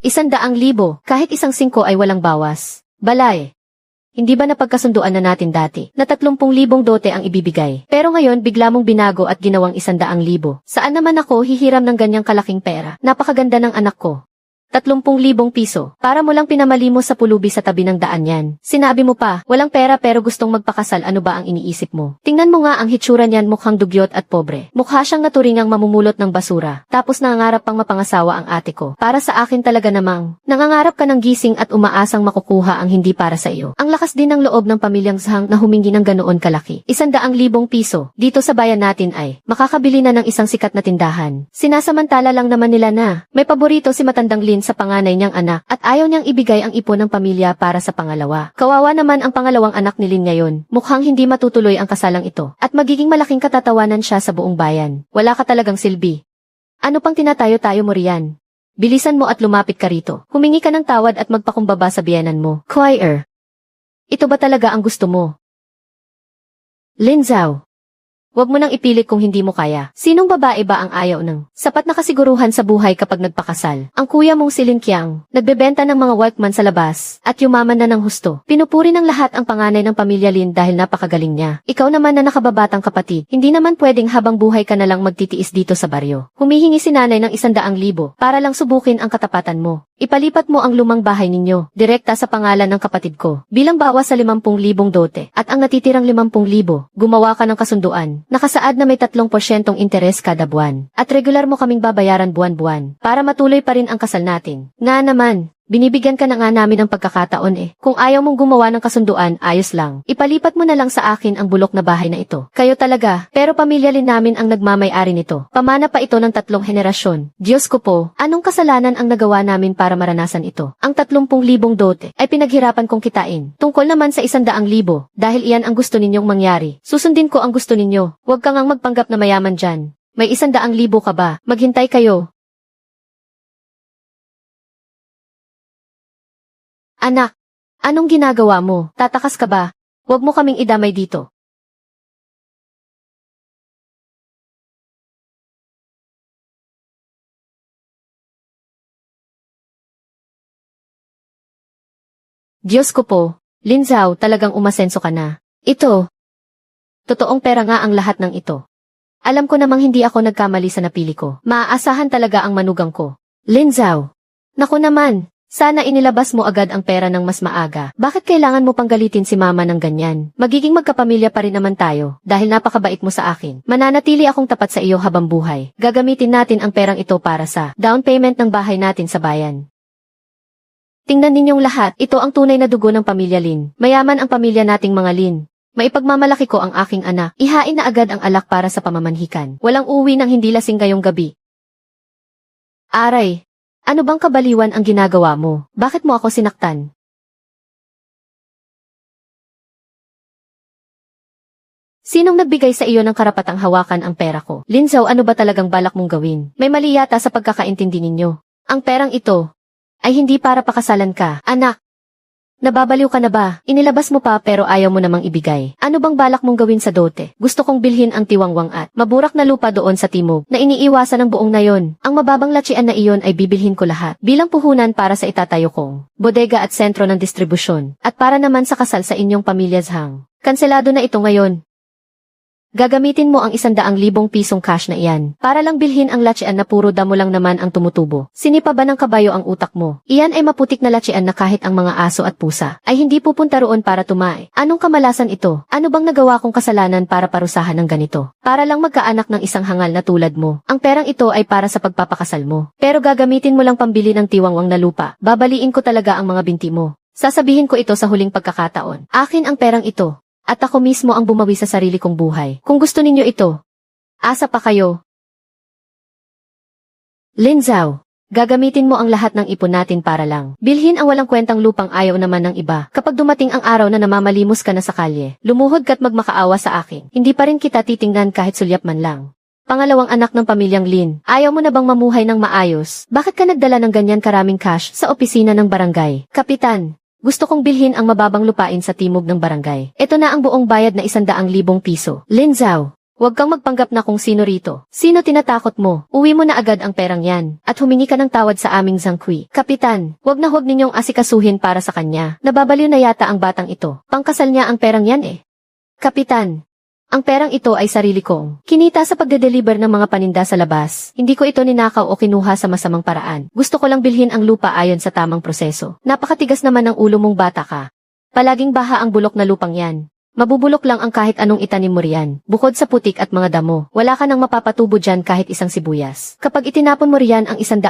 100,000, kahit isang 5 ay walang bawas. Balay. Hindi ba napagkasunduan na natin dati na 30,000 dote ang ibibigay? Pero ngayon bigla mong binago at ginawang 100,000. Saan naman ako hihiram ng ganyang kalaking pera? Napakaganda ng anak ko. 30,000 piso. Para mo lang pinamalimos sa pulubi sa tabi ng daan yan. Sinabi mo pa, walang pera pero gustong magpakasal, ano ba ang iniisip mo? Tingnan mo nga ang hitsura niyan, mukhang dugyot at pobre. Mukha siyang naturingang mamumulot ng basura. Tapos nangangarap pang mapangasawa ang ate ko. Para sa akin talaga namang, nangangarap ka ng gising at umaasang makukuha ang hindi para sa iyo. Ang lakas din ng loob ng pamilyang Zhang na humingi ng ganoon kalaki. 100,000 piso. Dito sa bayan natin ay, makakabili na ng isang sikat na tindahan. Sinasamantala lang naman nila na, may paborito si matandang Lin sa panganay niyang anak at ayaw niyang ibigay ang ipon ng pamilya para sa pangalawa. Kawawa naman ang pangalawang anak ni Lin ngayon. Mukhang hindi matutuloy ang kasalang ito at magiging malaking katatawanan siya sa buong bayan. Wala ka talagang silbi. Ano pang tinatayo-tayo mo riyan? Bilisan mo at lumapit ka rito. Humingi ka ng tawad at magpakumbaba sa biyenan mo. Choir. Ito ba talaga ang gusto mo? Lin Zhao. Huwag mo nang ipilit kung hindi mo kaya. Sinong babae ba ang ayaw ng sapat na kasiguruhan sa buhay kapag nagpakasal? Ang kuya mong si Lin Qiang, nagbebenta ng mga workman sa labas, at yumaman na ng husto. Pinupuri ng lahat ang panganay ng pamilya Lin dahil napakagaling niya. Ikaw naman na nakababatang kapatid, hindi naman pwedeng habang buhay ka na lang magtitiis dito sa baryo. Humihingi si nanay ng 100,000 para lang subukin ang katapatan mo. Ipalipat mo ang lumang bahay ninyo, direkta sa pangalan ng kapatid ko, bilang bawas sa 50,000 dote, at ang natitirang 50,000, gumawa ka ng kasunduan. Nakasaad na may 3% interes kada buwan, at regular mo kaming babayaran buwan-buwan, para matuloy pa rin ang kasal natin. Nga naman, binibigyan ka na nga namin ng pagkakataon eh. Kung ayaw mong gumawa ng kasunduan, ayos lang. Ipalipat mo na lang sa akin ang bulok na bahay na ito. Kayo talaga, pero pamilya rin namin ang nagmamay-ari nito. Pamana pa ito ng 3 henerasyon. Diyos ko po, anong kasalanan ang nagawa namin para maranasan ito? Ang 30,000 dote ay pinaghirapan kong kitain. Tungkol naman sa 100,000, dahil iyan ang gusto ninyong mangyari. Susundin ko ang gusto ninyo. Huwag kang magpanggap na mayaman dyan. May 100,000 ka ba? Maghintay kayo. Anak, anong ginagawa mo? Tatakas ka ba? Huwag mo kaming idamay dito. Diyos ko po, Lin Zhao, talagang umasenso ka na. Ito. Totoong pera nga ang lahat ng ito. Alam ko namang hindi ako nagkamali sa napili ko. Maaasahan talaga ang manugang ko. Lin Zhao. Naku naman. Sana inilabas mo agad ang pera ng mas maaga. Bakit kailangan mo pang galitin si mama ng ganyan? Magiging magkapamilya pa rin naman tayo, dahil napakabait mo sa akin. Mananatili akong tapat sa iyo habang buhay. Gagamitin natin ang perang ito para sa down payment ng bahay natin sa bayan. Tingnan ninyong lahat, ito ang tunay na dugo ng pamilya Lin. Mayaman ang pamilya nating mga Lin. Maipagmamalaki ko ang aking anak. Ihain na agad ang alak para sa pamamanhikan. Walang uwi ng hindi lasing ngayong gabi. Aray! Ano bang kabaliwan ang ginagawa mo? Bakit mo ako sinaktan? Sinong nagbigay sa iyo ng karapatang hawakan ang pera ko? Lin Zhao, ano ba talagang balak mong gawin? May mali yata sa pagkakaintindi ninyo. Ang perang ito ay hindi para pakasalan ka, anak. Nababaliw ka na ba? Inilabas mo pa pero ayaw mo namang ibigay. Ano bang balak mong gawin sa dote? Gusto kong bilhin ang tiwangwang at maburak na lupa doon sa timog na iniiwasan ng buong nayon. Ang mababang latsian na iyon ay bibilhin ko lahat bilang puhunan para sa itatayo kong bodega at sentro ng distribusyon at para naman sa kasal sa inyong pamilya Zhang. Kanselado na ito ngayon. Gagamitin mo ang 100,000 pisong cash na iyan para lang bilhin ang latsian na puro damo lang naman ang tumutubo. Sinipa ba ng kabayo ang utak mo? Iyan ay maputik na latsian na kahit ang mga aso at pusa ay hindi pupunta roon para tumae. Anong kamalasan ito? Ano bang nagawa kong kasalanan para parusahan ng ganito? Para lang magkaanak ng isang hangal na tulad mo. Ang perang ito ay para sa pagpapakasal mo. Pero gagamitin mo lang pambili ng tiwangwang na lupa. Babaliin ko talaga ang mga binti mo. Sasabihin ko ito sa huling pagkakataon. Akin ang perang ito. At ako mismo ang bumawi sa sarili kong buhay. Kung gusto ninyo ito, asa pa kayo. Lin Zhao, gagamitin mo ang lahat ng ipon natin para lang bilhin ang walang kwentang lupang ayaw naman ng iba. Kapag dumating ang araw na namamalimos ka na sa kalye, lumuhod ka't magmakaawa sa akin. Hindi pa rin kita titingnan kahit sulyap man lang. Pangalawang anak ng pamilyang Lin, ayaw mo na bang mamuhay ng maayos? Bakit ka nagdala ng ganyan karaming cash sa opisina ng barangay? Kapitan, gusto kong bilhin ang mababang lupain sa timog ng barangay. Ito na ang buong bayad na 100,000 piso. Lin Zhao, Huwag kang magpanggap na kung sino rito. Sino tinatakot mo? Uwi mo na agad ang perang yan, at humingi ka ng tawad sa aming Zhangqi. Kapitan, huwag ninyong asikasuhin para sa kanya. Nababaliw na yata ang batang ito. Pangkasal niya ang perang yan eh. Kapitan, ang perang ito ay sarili kong kinita sa pagde-deliver ng mga paninda sa labas. Hindi ko ito ninakaw o kinuha sa masamang paraan. Gusto ko lang bilhin ang lupa ayon sa tamang proseso. Napakatigas naman ng ulo mong bata ka. Palaging baha ang bulok na lupang yan. Mabubulok lang ang kahit anong itanim mo riyan. Bukod sa putik at mga damo, wala ka nang mapapatubo dyan kahit isang sibuyas. Kapag itinapon mo riyan ang 100,000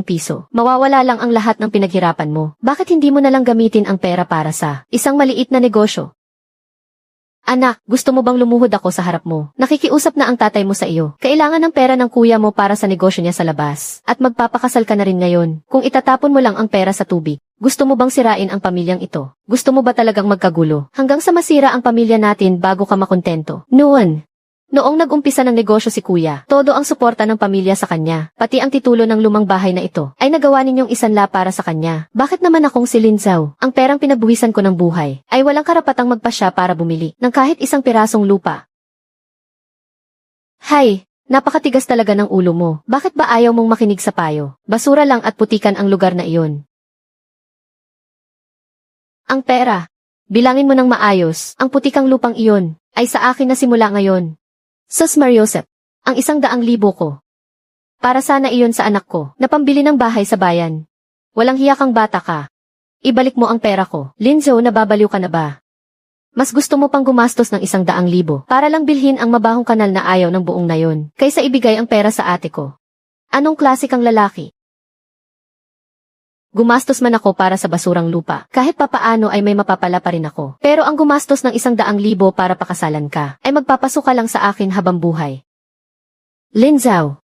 piso, mawawala lang ang lahat ng pinaghirapan mo. Bakit hindi mo na lang gamitin ang pera para sa isang maliit na negosyo? Anak, gusto mo bang lumuhod ako sa harap mo? Nakikiusap na ang tatay mo sa iyo. Kailangan ng pera ng kuya mo para sa negosyo niya sa labas. At magpapakasal ka na rin ngayon. Kung itatapon mo lang ang pera sa tubig, gusto mo bang sirain ang pamilyang ito? Gusto mo ba talagang magkagulo? Hanggang sa masira ang pamilya natin bago ka makontento? Noong nag-umpisa ng negosyo si kuya, todo ang suporta ng pamilya sa kanya, pati ang titulo ng lumang bahay na ito, ay nagawa ninyong isanla para sa kanya. Bakit naman akong si Lin Zhao, ang perang pinagbuhisan ko ng buhay, ay walang karapatang magpasya para bumili ng kahit isang pirasong lupa? Hay, napakatigas talaga ng ulo mo. Bakit ba ayaw mong makinig sa payo? Basura lang at putikan ang lugar na iyon. Ang pera, bilangin mo ng maayos, ang putikang lupang iyon, ay sa akin na simula ngayon. Sus Mariosep, ang 100,000 ko. Para sana iyon sa anak ko, na pambili ng bahay sa bayan. Walang hiya kang bata ka. Ibalik mo ang pera ko. Lin Zhao, nababaliw ka na ba? Mas gusto mo pang gumastos ng 100,000 para lang bilhin ang mabahong kanal na ayaw ng buong nayon, kaysa ibigay ang pera sa ate ko. Anong klase kang lalaki? Gumastos man ako para sa basurang lupa, kahit papaano ay may mapapala pa rin ako. Pero ang gumastos ng 100,000 para pakasalan ka, ay magpapasuka lang sa akin habang buhay. Lin Zhao,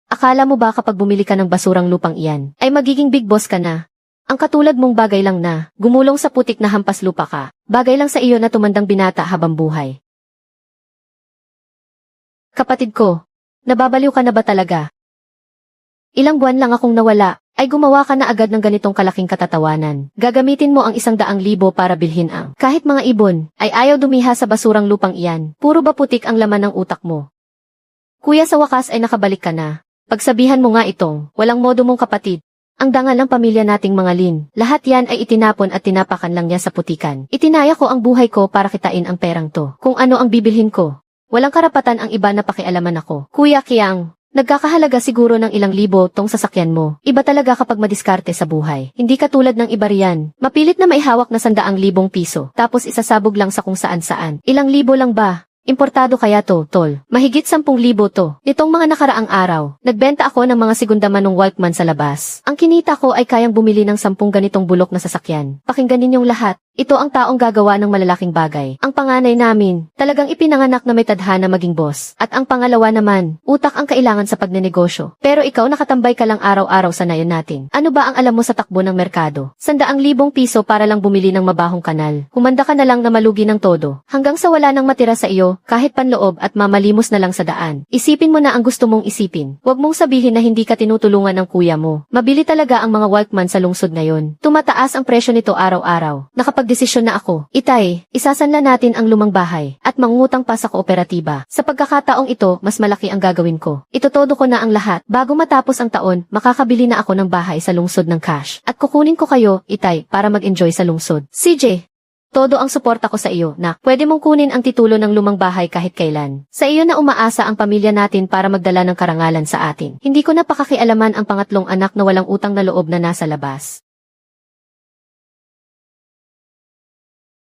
akala mo ba kapag bumili ka ng basurang lupang iyan, ay magiging big boss ka na? Ang katulad mong bagay lang na, gumulong sa putik na hampas lupa ka, bagay lang sa iyo na tumandang binata habang buhay. Kapatid ko, nababaliw ka na ba talaga? Ilang buwan lang akong nawala, ay gumawa ka na agad ng ganitong kalaking katatawanan. Gagamitin mo ang 100,000 para bilhin ang kahit mga ibon, ay ayaw dumiha sa basurang lupang iyan. Puro ba putik ang laman ng utak mo? Kuya, sa wakas ay nakabalik ka na. Pagsabihan mo nga itong, walang modo mong kapatid. Ang dangal ng pamilya nating mga Lin, lahat yan ay itinapon at tinapakan lang niya sa putikan. Itinaya ko ang buhay ko para kitain ang perang to. Kung ano ang bibilhin ko. Walang karapatan ang iba na pakialaman ako. Kuya Kiang, nagkakahalaga siguro ng ilang libo tong sasakyan mo. Iba talaga kapag madiskarte sa buhay. Hindi katulad ng iba riyan. Mapilit na may hawak na 100,000 piso, tapos isasabog lang sa kung saan-saan. Ilang libo lang ba? Importado kaya to, tol? Mahigit 10,000 to. Nitong mga nakaraang araw, nagbenta ako ng mga segunda manong Walkman sa labas. Ang kinita ko ay kayang bumili ng 10 ganitong bulok na sasakyan. Pakinggan ninyong lahat. Ito ang taong gagawa ng malalaking bagay. Ang panganay namin, talagang ipinanganak na may tadhana maging boss. At ang pangalawa naman, utak ang kailangan sa pagnenegosyo. Pero ikaw nakatambay ka lang araw-araw sa nayon natin. Ano ba ang alam mo sa takbo ng merkado? 100,000 piso para lang bumili ng mabahong kanal. Humanda ka na lang na malugi ng todo. Hanggang sa wala nang matira sa iyo, kahit panloob at mamalimos na lang sa daan. Isipin mo na ang gusto mong isipin. Huwag mong sabihin na hindi ka tinutulungan ng kuya mo. Mabili talaga ang mga Walkman sa lungsod ngayon. Tumataas ang presyo nito araw-araw. Desisyon na ako. Itay, isasanla natin ang lumang bahay at mangungutang pa sa kooperatiba. Sa pagkakataong ito, mas malaki ang gagawin ko. Itotodo ko na ang lahat. Bago matapos ang taon, makakabili na ako ng bahay sa lungsod ng cash. At kukunin ko kayo, Itay, para mag-enjoy sa lungsod. CJ, todo ang suporta ko sa iyo, na pwede mong kunin ang titulo ng lumang bahay kahit kailan. Sa iyo na umaasa ang pamilya natin para magdala ng karangalan sa atin. Hindi ko na pakakialaman ang pangatlong anak na walang utang na loob na nasa labas.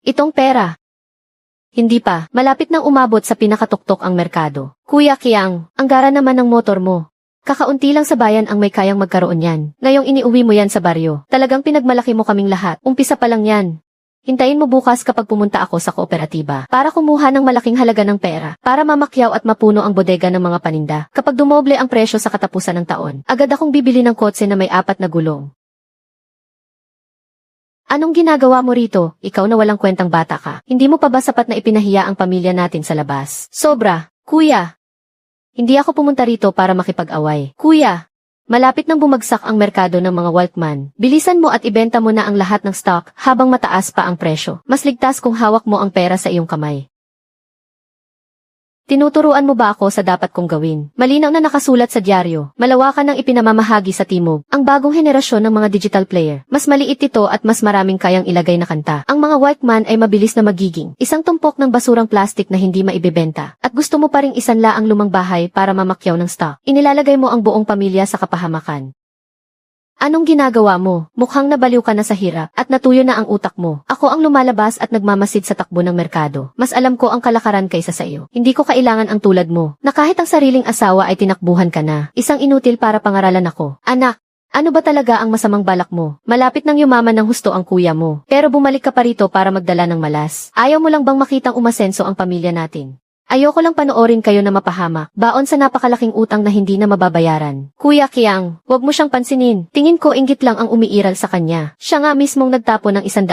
Itong pera. Hindi pa, malapit nang umabot sa pinakatuktok ang merkado. Kuya Kiang, ang gara naman ng motor mo. Kakaunti lang sa bayan ang may kayang magkaroon yan. Ngayong iniuwi mo yan sa baryo. Talagang pinagmalaki mo kaming lahat. Umpisa pa lang yan. Hintayin mo bukas kapag pumunta ako sa kooperatiba para kumuha ng malaking halaga ng pera para mamakyaw at mapuno ang bodega ng mga paninda. Kapag dumoble ang presyo sa katapusan ng taon, agad akong bibili ng kotse na may 4 na gulong. Anong ginagawa mo rito? Ikaw na walang kwentang bata ka. Hindi mo pa ba sapat na ipinahiya ang pamilya natin sa labas? Sobra, kuya. Hindi ako pumunta rito para makipag-away. Kuya, malapit nang bumagsak ang merkado ng mga Walkman. Bilisan mo at ibenta mo na ang lahat ng stock habang mataas pa ang presyo. Mas ligtas kung hawak mo ang pera sa iyong kamay. Tinuturuan mo ba ako sa dapat kong gawin? Malinaw na nakasulat sa dyaryo, malawakan ng ipinamamahagi sa timog. Ang bagong henerasyon ng mga digital player, mas maliit ito at mas maraming kayang ilagay na kanta. Ang mga Walkman ay mabilis na magiging isang tumpok ng basurang plastik na hindi maibebenta. At gusto mo pa ring isanla ang lumang bahay para mamakyaw ng stock. Inilalagay mo ang buong pamilya sa kapahamakan. Anong ginagawa mo? Mukhang nabaliw ka na sa hirap at natuyo na ang utak mo. Ako ang lumalabas at nagmamasid sa takbo ng merkado. Mas alam ko ang kalakaran kaysa sa iyo. Hindi ko kailangan ang tulad mo, na kahit ang sariling asawa ay tinakbuhan ka na. Isang inutil para pangaralan ako. Anak, ano ba talaga ang masamang balak mo? Malapit nang yumaman ng husto ang kuya mo. Pero bumalik ka pa rito para magdala ng malas. Ayaw mo lang bang makitang umasenso ang pamilya natin? Ayoko lang panoorin kayo na mapahamak, baon sa napakalaking utang na hindi na mababayaran. Kuya Kiang, wag mo siyang pansinin. Tingin ko inggit lang ang umiiral sa kanya. Siya nga mismong nagtapo ng 100,000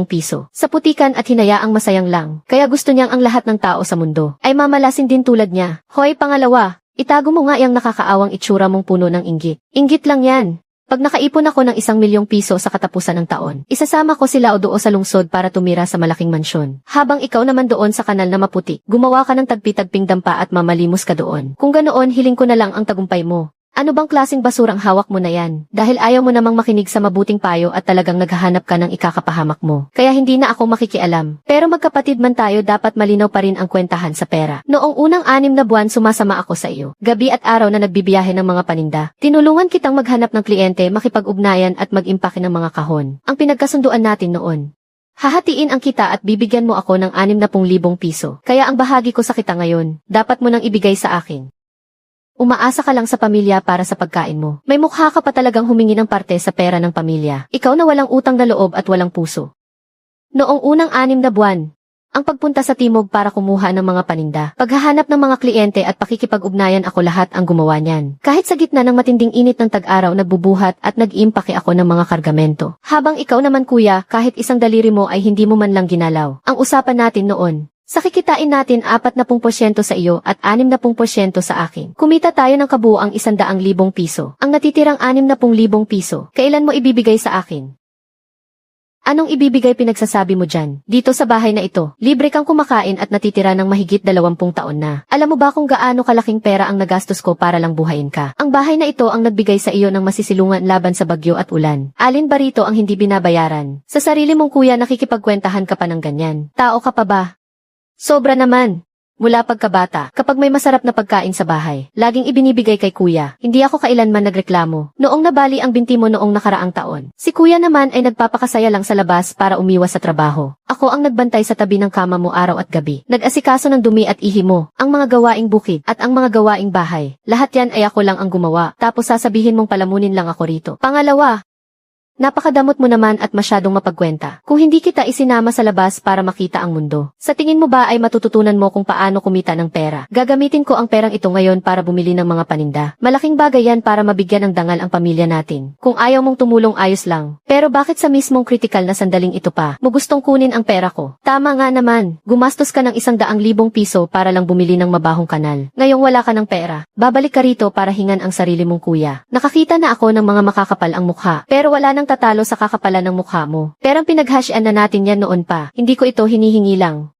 piso sa putikan at hinayaang masayang lang. Kaya gusto niyang ang lahat ng tao sa mundo ay mamalasin din tulad niya. Hoy, pangalawa, itago mo nga yang nakakaawang itsura mong puno ng inggit. Inggit lang yan. Pag nakaipon ako ng 1,000,000 piso sa katapusan ng taon, isasama ko sila o doon sa lungsod para tumira sa malaking mansyon. Habang ikaw naman doon sa kanal na maputi, gumawa ka ng tagpi-tagping dampa at mamalimos ka doon. Kung ganoon, hiling ko na lang ang tagumpay mo. Ano bang klaseng basurang hawak mo na yan? Dahil ayaw mo namang makinig sa mabuting payo at talagang naghahanap ka ng ikakapahamak mo. Kaya hindi na ako makikialam. Pero magkapatid man tayo, dapat malinaw pa rin ang kwentahan sa pera. Noong unang 6 na buwan sumasama ako sa iyo. Gabi at araw na nagbibiyahe ng mga paninda. Tinulungan kitang maghanap ng kliyente, makipag-ugnayan at mag-impake ng mga kahon. Ang pinagkasunduan natin noon. Hahatiin ang kita at bibigyan mo ako ng 60,000 piso. Kaya ang bahagi ko sa kita ngayon, dapat mo nang ibigay sa akin. Umaasa ka lang sa pamilya para sa pagkain mo. May mukha ka pa talagang humingi ng parte sa pera ng pamilya. Ikaw na walang utang na loob at walang puso. Noong unang 6 na buwan, ang pagpunta sa timog para kumuha ng mga paninda, paghahanap ng mga kliyente at pakikipag-ugnayan, ako lahat ang gumawa niyan. Kahit sa gitna ng matinding init ng tag-araw, nagbubuhat at nag-iimpake ako ng mga kargamento. Habang ikaw naman kuya, kahit isang daliri mo ay hindi mo man lang ginalaw. Ang usapan natin noon, sa kikitain natin 40% sa iyo at 60% sa akin. Kumita tayo ng kabuuang 100,000 piso. Ang natitirang 60,000 piso, kailan mo ibibigay sa akin? Anong ibibigay pinagsasabi mo dyan? Dito sa bahay na ito, libre kang kumakain at natitira ng mahigit 20 taon na. Alam mo ba kung gaano kalaking pera ang nagastos ko para lang buhayin ka? Ang bahay na ito ang nagbigay sa iyo ng masisilungan laban sa bagyo at ulan. Alin ba rito ang hindi binabayaran? Sa sarili mong kuya nakikipagkwentahan ka pa ng ganyan. Tao ka pa ba? Sobra naman. Mula pagkabata, kapag may masarap na pagkain sa bahay, laging ibinibigay kay kuya. Hindi ako kailanman nagreklamo. Noong nabali ang binti mo noong nakaraang taon, si kuya naman ay nagpapakasaya lang sa labas para umiwas sa trabaho. Ako ang nagbantay sa tabi ng kama mo araw at gabi. Nag-asikaso ng dumi at ihi mo, ang mga gawaing bukid at ang mga gawaing bahay. Lahat yan ay ako lang ang gumawa. Tapos sasabihin mong palamunin lang ako rito. Pangalawa, napakadamot mo naman at masyadong mapagkwenta. Kung hindi kita isinama sa labas para makita ang mundo, sa tingin mo ba ay matututunan mo kung paano kumita ng pera? Gagamitin ko ang perang ito ngayon para bumili ng mga paninda. Malaking bagay yan para mabigyan ng dangal ang pamilya natin. Kung ayaw mong tumulong, ayos lang. Pero bakit sa mismong kritikal na sandaling ito pa mo gustong kunin ang pera ko? Tama nga naman, gumastos ka ng 100,000 piso para lang bumili ng mabahong kanal. Ngayong wala ka ng pera, babalik ka rito para hingan ang sarili mong kuya. Nakakita na ako ng mga makakapal ang mukha, pero wala nang tatalo sa kakapalan ng mukha mo. Perang pinaghasyan na natin yan noon pa. Hindi ko ito hinihingi lang.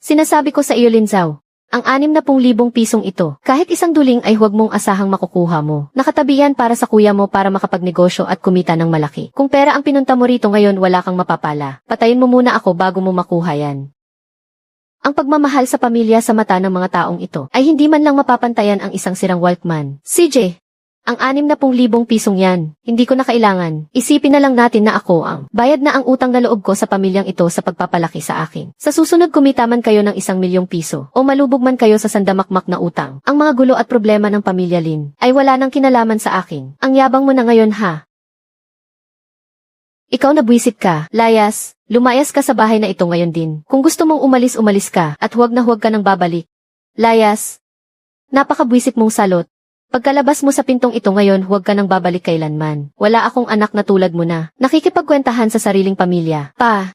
Sinasabi ko sa iyo, Linzao, ang 60,000 pisong ito, kahit isang duling ay huwag mong asahang makukuha mo. Nakatabi yan para sa kuya mo para makapagnegosyo at kumita ng malaki. Kung pera ang pinunta mo rito ngayon, wala kang mapapala. Patayin mo muna ako bago mo makuha yan. Ang pagmamahal sa pamilya sa mata ng mga taong ito ay hindi man lang mapapantayan ang isang sirang Walkman. CJ, ang 60,000 pisong yan, hindi ko na kailangan. Isipin na lang natin na ako ang bayad na ang utang na loob ko sa pamilyang ito sa pagpapalaki sa akin. Sa susunod kumita man kayo ng 1,000,000 piso o malubog man kayo sa sandamakmak na utang, ang mga gulo at problema ng pamilya Lin ay wala nang kinalaman sa akin. Ang yabang mo na ngayon ha. Ikaw na buwisit ka, layas, lumayas ka sa bahay na ito ngayon din. Kung gusto mong umalis, umalis ka at huwag na huwag ka nang babalik. Layas, napakabwisit mong salot. Pagkalabas mo sa pintong ito ngayon, huwag ka nang babalik kailanman. Wala akong anak na tulad mo na nakikipagkwentahan sa sariling pamilya. Pa,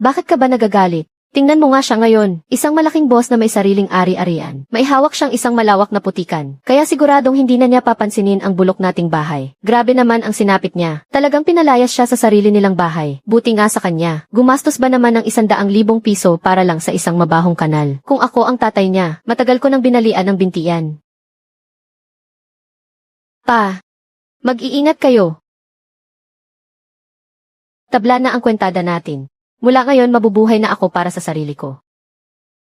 bakit ka ba nagagalit? Tingnan mo nga siya ngayon, isang malaking boss na may sariling ari-arian. May hawak siyang isang malawak na putikan. Kaya siguradong hindi na niya papansinin ang bulok nating bahay. Grabe naman ang sinapit niya. Talagang pinalayas siya sa sarili nilang bahay. Buti nga sa kanya. Gumastos ba naman ng 100,000 piso para lang sa isang mabahong kanal? Kung ako ang tatay niya, matagal ko nang binalian ng bintiyan. Pa, mag-iingat kayo. Tabla na ang kwentada natin. Mula ngayon mabubuhay na ako para sa sarili ko.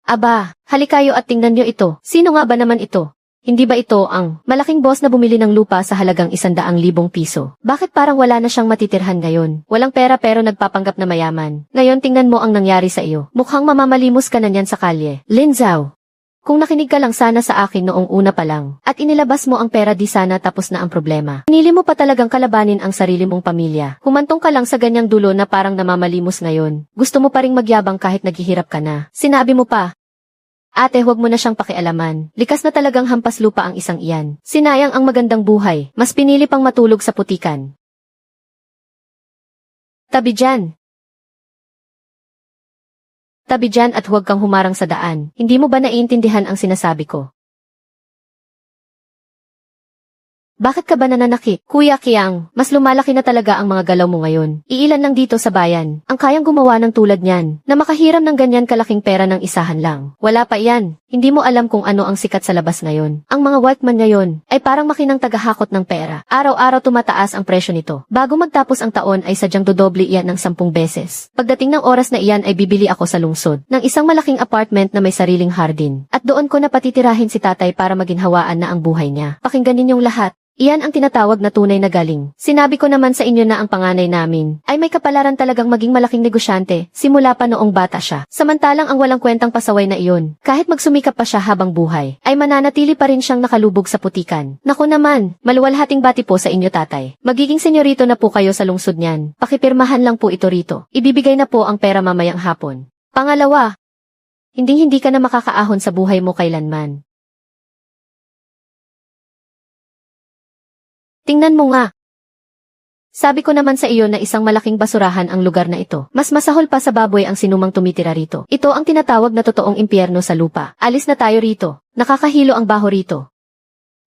Aba, halikayo at tingnan niyo ito. Sino nga ba naman ito? Hindi ba ito ang malaking boss na bumili ng lupa sa halagang 100,000 piso? Bakit parang wala na siyang matitirhan ngayon? Walang pera pero nagpapanggap na mayaman. Ngayon tingnan mo ang nangyari sa iyo. Mukhang mamamalimos ka na niyan sa kalye. Lin Zhao. Kung nakinig ka lang sana sa akin noong una pa lang, at inilabas mo ang pera di sana tapos na ang problema. Pinili mo pa talagang kalabanin ang sarili mong pamilya. Humantong ka lang sa ganyang dulo na parang namamalimos ngayon. Gusto mo pa ring magyabang kahit naghihirap ka na. Sinabi mo pa, ate huwag mo na siyang pakialaman. Likas na talagang hampas lupa ang isang iyan. Sinayang ang magandang buhay. Mas pinili pang matulog sa putikan. Tabi dyan. Tabi dyan at huwag kang humarang sa daan. Hindi mo ba naiintindihan ang sinasabi ko? Bakit ka ba nananakit? Kuya Kiang, mas lumalaki na talaga ang mga galaw mo ngayon. Iilan lang dito sa bayan, ang kayang gumawa ng tulad niyan, na makahiram ng ganyan kalaking pera ng isahan lang. Wala pa iyan. Hindi mo alam kung ano ang sikat sa labas ngayon. Ang mga workman ngayon, ay parang makinang tagahakot ng pera. Araw-araw tumataas ang presyo nito. Bago magtapos ang taon ay sadyang dodoble iyan ng 10 beses. Pagdating ng oras na iyan ay bibili ako sa lungsod, ng isang malaking apartment na may sariling hardin. At doon ko na patitirahin si tatay para maginhawaan na ang buhay niya. Pakinggan ninyong lahat. Iyan ang tinatawag na tunay na galing. Sinabi ko naman sa inyo na ang panganay namin ay may kapalaran talagang maging malaking negosyante simula pa noong bata siya. Samantalang ang walang kwentang pasaway na iyon, kahit magsumikap pa siya habang buhay, ay mananatili pa rin siyang nakalubog sa putikan. Naku naman, maluwalhating bati po sa inyo tatay. Magiging senyorito na po kayo sa lungsod niyan. Pakipirmahan lang po ito rito. Ibibigay na po ang pera mamayang hapon. Pangalawa, hindi ka na makakaahon sa buhay mo kailanman. Tingnan mo nga. Sabi ko naman sa iyo na isang malaking basurahan ang lugar na ito. Mas masahol pa sa baboy ang sinumang tumitira rito. Ito ang tinatawag na totoong impyerno sa lupa. Alis na tayo rito. Nakakahilo ang baho rito.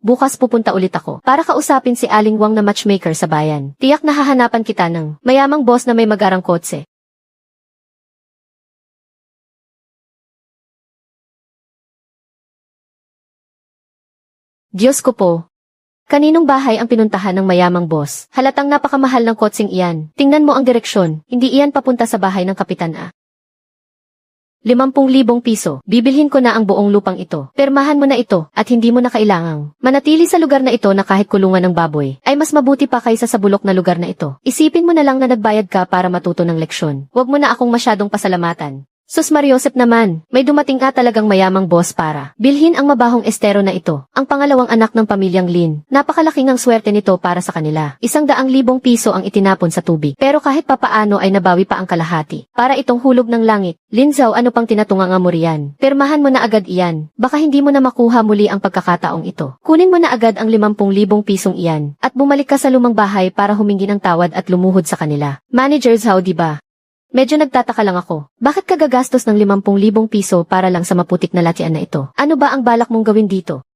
Bukas pupunta ulit ako para kausapin si Aling Wang na matchmaker sa bayan. Tiyak na hahanapan kita ng mayamang boss na may magarang kotse. Diyos ko po. Kaninong bahay ang pinuntahan ng mayamang boss? Halatang napakamahal ng kotseng iyan. Tingnan mo ang direksyon. Hindi iyan papunta sa bahay ng kapitan a. 50,000 piso. Bibilhin ko na ang buong lupang ito. Permahan mo na ito at hindi mo na kailangang manatili sa lugar na ito na kahit kulungan ng baboy ay mas mabuti pa kaysa sa bulok na lugar na ito. Isipin mo na lang na nagbayad ka para matuto ng leksyon. Huwag mo na akong masyadong pasalamatan. Sus Mariosep naman, may dumating nga talagang mayamang boss para bilhin ang mabahong estero na ito. Ang pangalawang anak ng pamilyang Lin, napakalaking ang swerte nito para sa kanila. 100,000 piso ang itinapon sa tubig. Pero kahit papaano ay nabawi pa ang kalahati. Para itong hulog ng langit. Lin Zhao, ano pang tinatunganga mo riyan? Pirmahan mo na agad iyan. Baka hindi mo na makuha muli ang pagkakataong ito. Kunin mo na agad ang 50,000 pisong iyan at bumalik ka sa lumang bahay para humingi ng tawad at lumuhod sa kanila. Manager Zhao, diba? Medyo nagtataka lang ako. Bakit ka gagastos ng 50,000 piso para lang sa maputik na latian na ito? Ano ba ang balak mong gawin dito?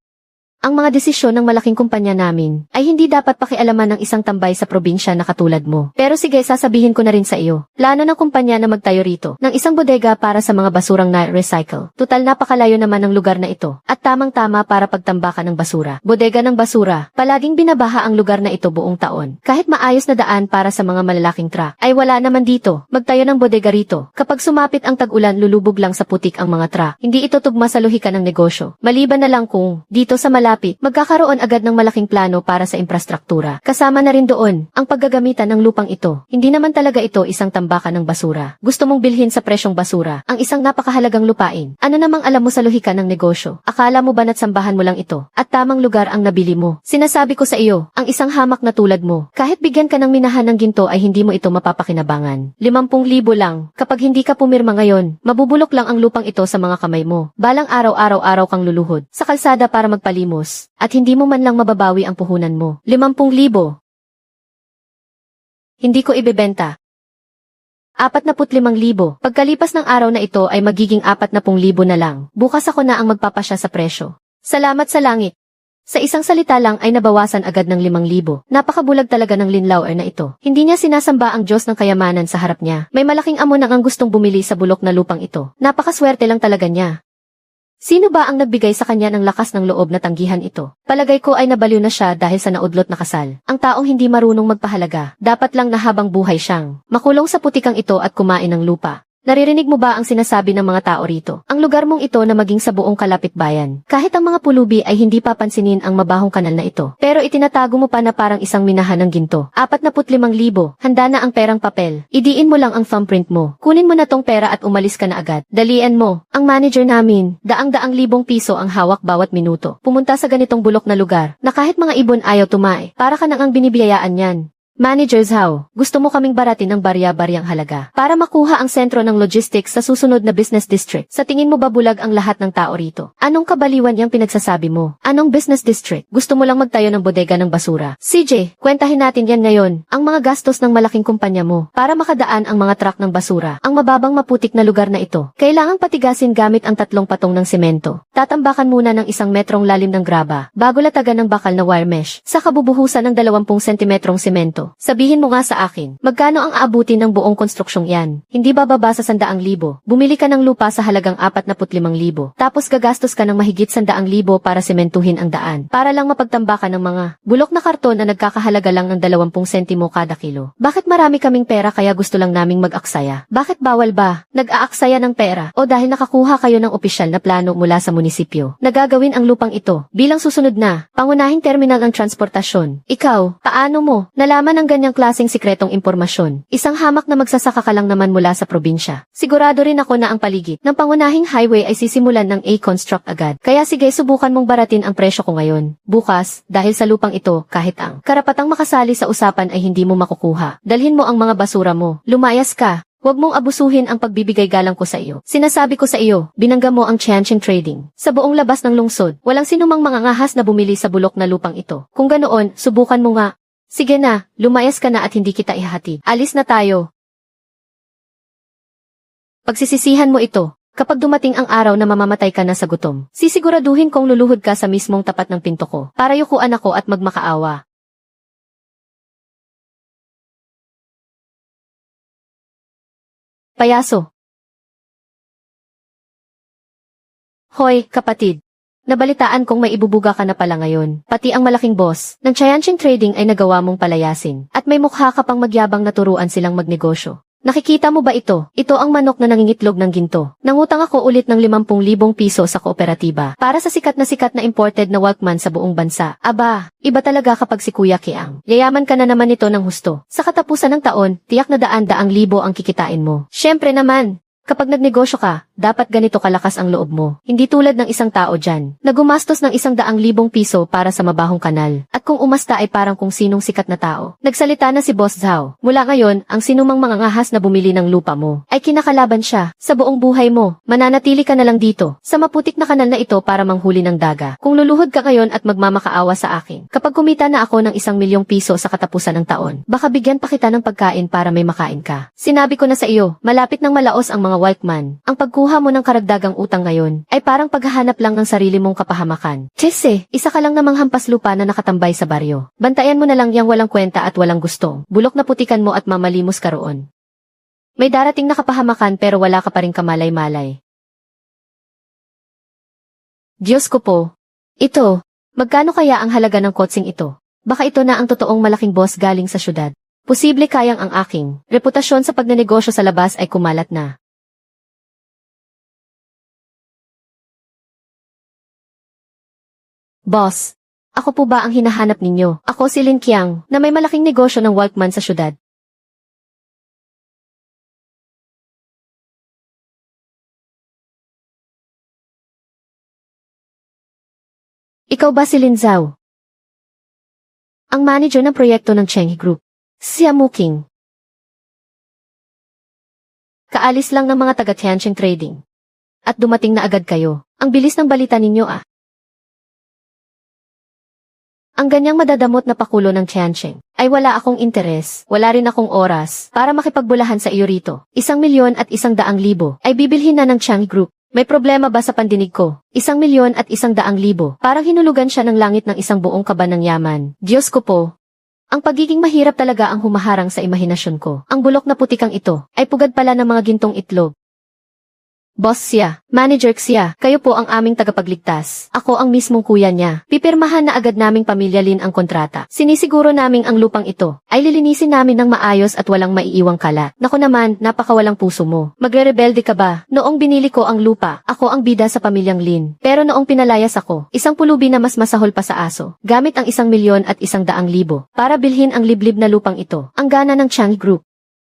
Ang mga desisyon ng malaking kumpanya namin ay hindi dapat pakialaman ng isang tambay sa probinsya na katulad mo. Pero sige, sasabihin ko na rin sa iyo. Plano ng kumpanya na magtayo rito ng isang bodega para sa mga basurang na-recycle. Tutal napakalayo naman ng lugar na ito at tamang-tama para pagtambakan ng basura. Bodega ng basura. Palaging binabaha ang lugar na ito buong taon. Kahit maayos na daan para sa mga malalaking truck ay wala naman dito. Magtayo ng bodega rito. Kapag sumapit ang tag-ulan, lulubog lang sa putik ang mga truck. Hindi ito tugma sa luhikan ng negosyo. Maliban na lang kung dito sa malapit magkakaroon agad ng malaking plano para sa infrastruktura. Kasama na rin doon ang paggagamitan ng lupang ito. Hindi naman talaga ito isang tambakan ng basura. Gusto mong bilhin sa presyong basura ang isang napakahalagang lupain. Ano namang alam mo sa luhikan ng negosyo? Akala mo ba natsambahan mo lang ito at tamang lugar ang nabili mo? Sinasabi ko sa iyo, ang isang hamak na tulad mo, kahit bigyan ka ng minahan ng ginto ay hindi mo ito mapapakinabangan. 50,000 lang. Kapag hindi ka pumirma ngayon, mabubulok lang ang lupang ito sa mga kamay mo. Balang araw-araw kang luluhod sa kalsada para magpalimos. At hindi mo man lang mababawi ang puhunan mo. 50,000. Hindi ko ibebenta. 45,000. Pagkalipas ng araw na ito ay magiging 40,000 na lang. Bukas ako na ang magpapasya sa presyo. Salamat sa langit. Sa isang salita lang ay nabawasan agad ng 5,000. Napakabulag talaga ng Linlauer na ito. Hindi niya sinasamba ang Diyos ng kayamanan sa harap niya. May malaking amo nang ang gustong bumili sa bulok na lupang ito. Napakaswerte lang talaga niya. Sino ba ang nagbigay sa kanya ng lakas ng loob na tanggihan ito? Palagay ko ay nabaliw na siya dahil sa naudlot na kasal. Ang taong hindi marunong magpahalaga, dapat lang na habang buhay siyang makulong sa putikang ito at kumain ng lupa. Naririnig mo ba ang sinasabi ng mga tao rito? Ang lugar mong ito na maging sa buong kalapitbayan. Kahit ang mga pulubi ay hindi papansinin ang mabahong kanal na ito. Pero itinatago mo pa na parang isang minahan ng ginto. 45,000. Handa na ang perang papel. Idiin mo lang ang thumbprint mo. Kunin mo na tong pera at umalis ka na agad. Dalian mo. Ang manager namin, daang-daang libong piso ang hawak bawat minuto. Pumunta sa ganitong bulok na lugar na kahit mga ibon ayaw tumae. Para ka nang ang binibiyayaan yan. Manager Zhao, gusto mo kaming baratin ng barya-baryang halaga para makuha ang sentro ng logistics sa susunod na business district. Sa tingin mo ba bulag ang lahat ng tao rito? Anong kabaliwan yung pinagsasabi mo? Anong business district? Gusto mo lang magtayo ng bodega ng basura? CJ, kwentahin natin yan ngayon. Ang mga gastos ng malaking kumpanya mo para makadaan ang mga truck ng basura. Ang mababang maputik na lugar na ito. Kailangang patigasin gamit ang 3 patong ng semento. Tatambakan muna ng 1 metrong lalim ng graba bago latagan ng bakal na wire mesh. Sa kabubuhusan ng 20 sentimetrong semento. Sabihin mo nga sa akin, magkano ang aabutin ng buong konstruksyong yan? Hindi bababa sa 100,000. Bumili ka ng lupa sa halagang 45,000. Tapos gagastos ka ng mahigit 100,000 para sementuhin ang daan. Para lang mapagtambakan ng mga bulok na karton na nagkakahalaga lang ng 20 sentimo kada kilo. Bakit marami kaming pera kaya gusto lang naming mag-aksaya? Bakit bawal ba? Nag-aaksaya ng pera o dahil nakakuha kayo ng opisyal na plano mula sa munisipyo? Nagagawin ang lupang ito bilang susunod na pangunahing terminal ng transportasyon. Ikaw, paano mo nalaman ng ganyang klaseng sikretong impormasyon? Isang hamak na magsasaka ka lang naman mula sa probinsya. Sigurado rin ako na ang paligid ng pangunahing highway ay sisimulan ng A-construct agad. Kaya sige, subukan mong baratin ang presyo ko ngayon. Bukas, dahil sa lupang ito, kahit ang karapatang makasali sa usapan ay hindi mo makukuha. Dalhin mo ang mga basura mo. Lumayas ka. Huwag mong abusuhin ang pagbibigay galang ko sa iyo. Sinasabi ko sa iyo, binangga mo ang Tianjin Trading. Sa buong labas ng lungsod, walang sinumang mangangahas na bumili sa bulok na lupang ito. Kung ganoon, subukan mo nga. Sige na, lumayas ka na at hindi kita ihahatid. Alis na tayo. Pagsisisihan mo ito. Kapag dumating ang araw na mamamatay ka na sa gutom, sisiguraduhin kong luluhod ka sa mismong tapat ng pinto ko para yukuan ako at magmakaawa. Payaso. Hoy, kapatid. Nabalitaan kong may ibubuga ka na pala ngayon. Pati ang malaking boss ng Tianjin Trading ay nagawa mong palayasin. At may mukha ka pang magyabang na turuan silang magnegosyo. Nakikita mo ba ito? Ito ang manok na nangingitlog ng ginto. Nangutang ako ulit ng 50,000 piso sa kooperatiba para sa sikat na imported na Walkman sa buong bansa. Aba, iba talaga kapag si Kuya Kiang. Yayaman ka na naman ito ng husto. Sa katapusan ng taon, tiyak na daan-daang libo ang kikitain mo. Syempre naman. Kapag nagnegosyo ka, dapat ganito kalakas ang loob mo. Hindi tulad ng isang tao dyan, na gumastos ng 100,000 piso para sa mabahong kanal. At kung umasta ay parang kung sinong sikat na tao. Nagsalita na si Boss Zhao. Mula ngayon, ang sinumang mangangahas na bumili ng lupa mo, ay kinakalaban siya. Sa buong buhay mo, mananatili ka na lang dito, sa maputik na kanal na ito para manghuli ng daga. Kung luluhod ka ngayon at magmamakaawa sa akin, kapag kumita na ako ng 1,000,000 piso sa katapusan ng taon, baka bigyan pa kita ng pagkain para may makain ka. Sinabi ko na sa iyo, malapit nang malaos ang mga Walkman. Ang pagkuha mo ng karagdagang utang ngayon ay parang paghahanap lang ng sarili mong kapahamakan. Chese, isa ka lang namang hampas lupa na nakatambay sa baryo. Bantayan mo na lang yang walang kwenta at walang gusto. Bulok na putikan mo at mamalimos ka roon. May darating na kapahamakan pero wala ka pa rin kamalay-malay. Diyos ko po. Ito, magkano kaya ang halaga ng kotsing ito? Baka ito na ang totoong malaking boss galing sa syudad. Posible kayang ang aking reputasyon sa pagnenegosyo sa labas ay kumalat na. Boss, ako po ba ang hinahanap ninyo? Ako si Lin Qiang, na may malaking negosyo ng Walkman sa syudad. Ikaw ba si Lin Zhao? Ang manager ng proyekto ng Chenghe Group. Siya Muking. Kaalis lang ng mga taga Tianjin Trading. At dumating na agad kayo. Ang bilis ng balita ninyo ah. Ang ganyang madadamot na pakulo ng Tiancheng ay wala akong interes, wala rin akong oras para makipagbulahan sa iyo rito. 1,100,000 ay bibilhin na ng Chang Group. May problema ba sa pandinig ko? 1,100,000. Parang hinulugan siya ng langit ng isang buong kaba ng yaman. Diyos ko po. Ang pagiging mahirap talaga ang humaharang sa imahinasyon ko. Ang bulok na putikang ito ay pugad pala ng mga gintong itlog. Boss siya, manager siya, kayo po ang aming tagapagligtas. Ako ang mismong kuya niya. Pipirmahan na agad naming pamilya Lin ang kontrata. Sinisiguro naming ang lupang ito ay lilinisin namin ng maayos at walang maiiwang kalat. Naku naman, napakawalang puso mo. Magre-rebelde ka ba? Noong binili ko ang lupa, ako ang bida sa pamilyang Lin. Pero noong pinalayas ako, isang pulubi na mas masahol pa sa aso, gamit ang 1,100,000 para bilhin ang liblib na lupang ito. Ang gana ng Chang Group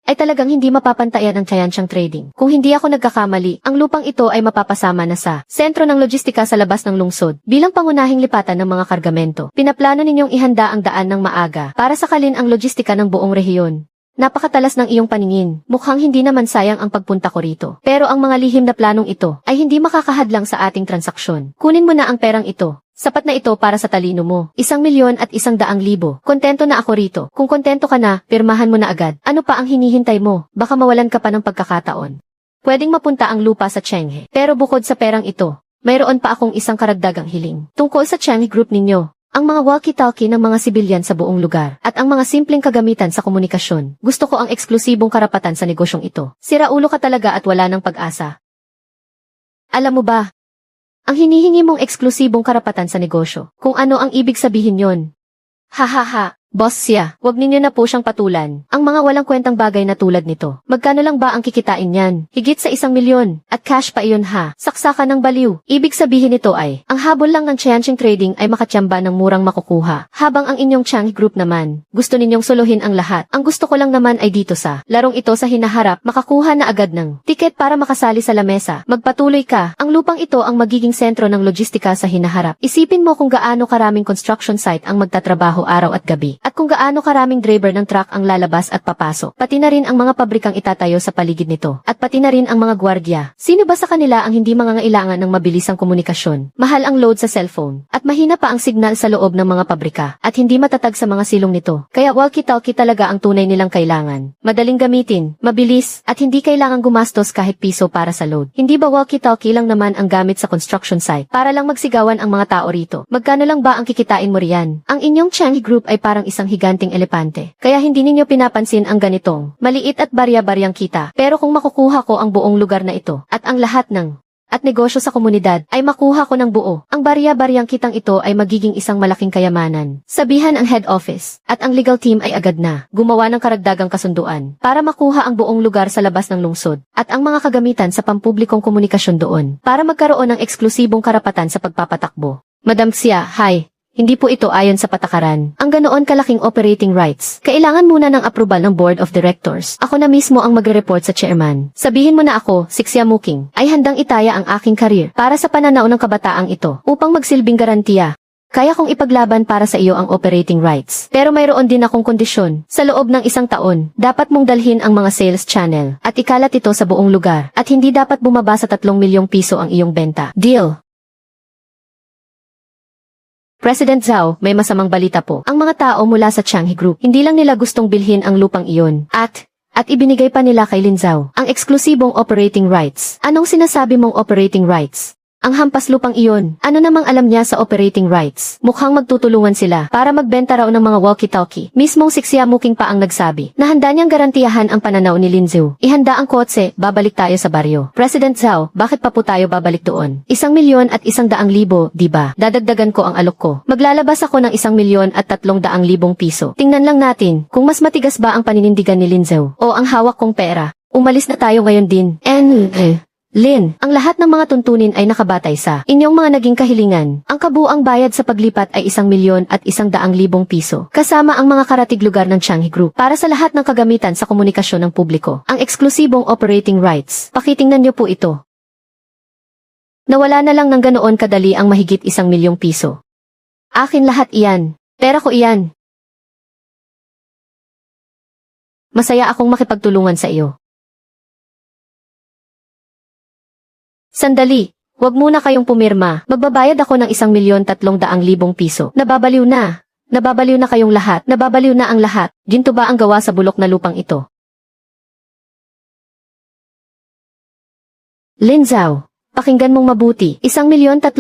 ay talagang hindi mapapantayan ang Tiancheng Trading. Kung hindi ako nagkakamali, ang lupang ito ay mapapasama na sa sentro ng logistika sa labas ng lungsod. Bilang pangunahing lipatan ng mga kargamento, pinaplano ninyong ihanda ang daan ng maaga para sakalin ang logistika ng buong rehiyon. Napakatalas ng iyong paningin. Mukhang hindi naman sayang ang pagpunta ko rito. Pero ang mga lihim na planong ito ay hindi makakahadlang sa ating transaksyon. Kunin mo na ang perang ito. Sapat na ito para sa talino mo. 1,100,000. Kontento na ako rito. Kung kontento ka na, pirmahan mo na agad. Ano pa ang hinihintay mo? Baka mawalan ka pa ng pagkakataon. Pwedeng mapunta ang lupa sa Chenghe. Pero bukod sa perang ito, mayroon pa akong isang karagdagang hiling. Tungkol sa Chenghe Group ninyo. Ang mga walkie-talkie ng mga sibilyan sa buong lugar at ang mga simpleng kagamitan sa komunikasyon. Gusto ko ang eksklusibong karapatan sa negosyong ito. Siraulo ka talaga at wala ng pag-asa. Alam mo ba? Ang hinihingi mong eksklusibong karapatan sa negosyo. Kung ano ang ibig sabihin yon? Hahaha, boss siya, wag ninyo na po siyang patulan. Ang mga walang kwentang bagay na tulad nito. Magkano lang ba ang kikitain niyan? Higit sa 1,000,000. At cash pa iyon ha. Saksakan ng baliw. Ibig sabihin nito ay, ang habol lang ng Tiancheng Trading ay makatyamba ng murang makukuha. Habang ang inyong Chang Group naman, gusto ninyong suluhin ang lahat. Ang gusto ko lang naman ay dito sa larong ito sa hinaharap, makakuha na agad ng tiket para makasali sa lamesa. Magpatuloy ka. Ang lupang ito ang magiging sentro ng logistika sa hinaharap. Isipin mo kung gaano karaming construction site ang magtatrabaho araw at gabi. At kung gaano karaming driver ng truck ang lalabas at papasok. Pati na rin ang mga pabrikang itatayo sa paligid nito. At pati na rin ang mga gwardiya. Sino ba sa kanila ang hindi mangangailangan ng mabilisang komunikasyon? Mahal ang load sa cellphone. At mahina pa ang signal sa loob ng mga pabrika. At hindi matatag sa mga silong nito. Kaya walkie-talkie talaga ang tunay nilang kailangan. Madaling gamitin, mabilis, at hindi kailangan gumastos kahit piso para sa load. Hindi ba walkie-talkie lang naman ang gamit sa construction site para lang magsigawan ang mga tao rito? Magkano lang ba ang kikitain mo riyan? Ang inyong Changhe Group ay parang isang higanting elepante. Kaya hindi ninyo pinapansin ang ganitong maliit at barya-baryang kita. Pero kung makukuha ko ang buong lugar na ito at ang lahat ng negosyo sa komunidad ay makuha ko ng buo, ang barya-baryang kitang ito ay magiging isang malaking kayamanan. Sabihan ang head office at ang legal team ay agad na gumawa ng karagdagang kasunduan para makuha ang buong lugar sa labas ng lungsod at ang mga kagamitan sa pampublikong komunikasyon doon para magkaroon ng eksklusibong karapatan sa pagpapatakbo. Madam Xia, hi. Hindi po ito ayon sa patakaran. Ang ganoon kalaking operating rights. Kailangan muna ng approval ng Board of Directors. Ako na mismo ang magre-report sa chairman. Sabihin mo na ako, si Xia Muking, ay handang itaya ang aking career para sa pananaw ng kabataang ito upang magsilbing garantiya. Kaya kong ipaglaban para sa iyo ang operating rights. Pero mayroon din akong kondisyon. Sa loob ng 1 taon, dapat mong dalhin ang mga sales channel at ikalat ito sa buong lugar at hindi dapat bumaba sa 3,000,000 piso ang iyong benta. Deal? President Zhao, may masamang balita po. Ang mga tao mula sa Changhe Group, hindi lang nila gustong bilhin ang lupang iyon. At ibinigay pa nila kay Lin Zhao ang eksklusibong operating rights. Anong sinasabi mong operating rights? Ang hampas lupang iyon, ano namang alam niya sa operating rights? Mukhang magtutulungan sila para magbenta raw ng mga walkie-talkie. Mismong si Xia Muking pa ang nagsabi na handa niyang garantiyahan ang pananaw ni Lin Zhao. Ihanda ang kotse, babalik tayo sa baryo. President Zhao, bakit pa po tayo babalik doon? 1,100,000, diba? Dadagdagan ko ang alok ko. Maglalabas ako ng 1,300,000 piso. Tingnan lang natin kung mas matigas ba ang paninindigan ni Lin Zhao o ang hawak kong pera. Umalis na tayo ngayon din. Lin, ang lahat ng mga tuntunin ay nakabatay sa inyong mga naging kahilingan. Ang kabuang bayad sa paglipat ay 1,100,000 piso. Kasama ang mga karatig lugar ng Changhe Group para sa lahat ng kagamitan sa komunikasyon ng publiko. Ang eksklusibong operating rights. Pakitingnan niyo po ito. Nawala na lang ng ganoon kadali ang mahigit 1,000,000 piso. Akin lahat iyan. Pera ko iyan. Masaya akong makipagtulungan sa iyo. Sandali, wag muna kayong pumirma. Magbabayad ako ng 1,300,000 piso. Nababaliw na. Nababaliw na kayong lahat. Nababaliw na ang lahat. Ginto ba ang gawa sa bulok na lupang ito? Lin Zhao, pakinggan mong mabuti. 1,300,000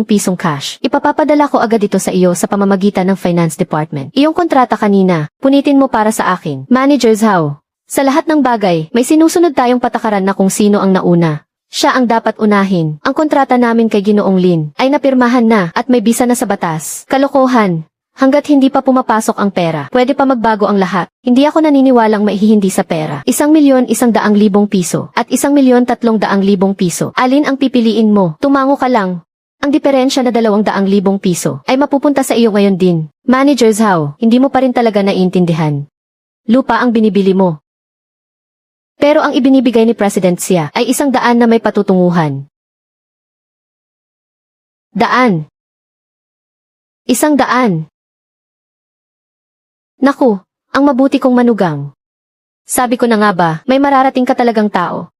pisong cash. Ipapapadala ko agad ito sa iyo sa pamamagitan ng Finance Department. Iyong kontrata kanina, punitin mo para sa akin. Manager Zhao, sa lahat ng bagay, may sinusunod tayong patakaran na kung sino ang nauna. Siya ang dapat unahin. Ang kontrata namin kay Ginoong Lin ay napirmahan na at may bisa na sa batas. Kalokohan. Hanggat hindi pa pumapasok ang pera, pwede pa magbago ang lahat. Hindi ako naniniwalang maihihindi sa pera. 1,100,000 piso at 1,300,000 piso. Alin ang pipiliin mo? Tumango ka lang. Ang diferensya na 200,000 piso ay mapupunta sa iyo ngayon din. Manager Zhao, hindi mo pa rin talaga naiintindihan. Lupa ang binibili mo. Pero ang ibinibigay ni President Xia ay 100 na may patutunguhan. 100. 100. Naku, ang mabuti kong manugang. Sabi ko na nga ba, may mararating ka talagang tao.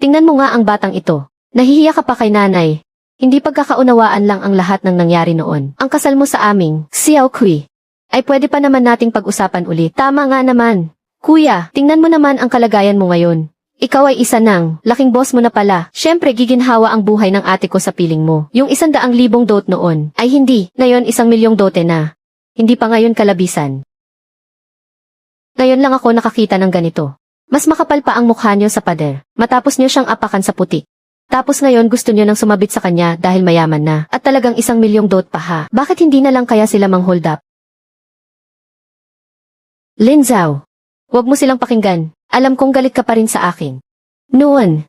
Tingnan mo nga ang batang ito. Nahihiya ka pa kay nanay. Hindi pagkakaunawaan lang ang lahat ng nangyari noon. Ang kasal mo sa aming, Xiao Kui, ay pwede pa naman nating pag-usapan ulit. Tama nga naman. Kuya, tingnan mo naman ang kalagayan mo ngayon. Ikaw ay isa ng, laking boss mo na pala. Siyempre giginhawa ang buhay ng ate ko sa piling mo. Yung 100,000 dot noon, ay hindi, ngayon 1,000,000 dote na. Hindi pa ngayon kalabisan. Ngayon lang ako nakakita ng ganito. Mas makapal pa ang mukha niyo sa pader, matapos niyo siyang apakan sa putik. Tapos ngayon gusto niyo nang sumabit sa kanya dahil mayaman na, at talagang 1,000,000 dot pa ha. Bakit hindi na lang kaya sila mang-hold up? Lin Zhao, huwag mo silang pakinggan. Alam kong galit ka pa rin sa akin. Noon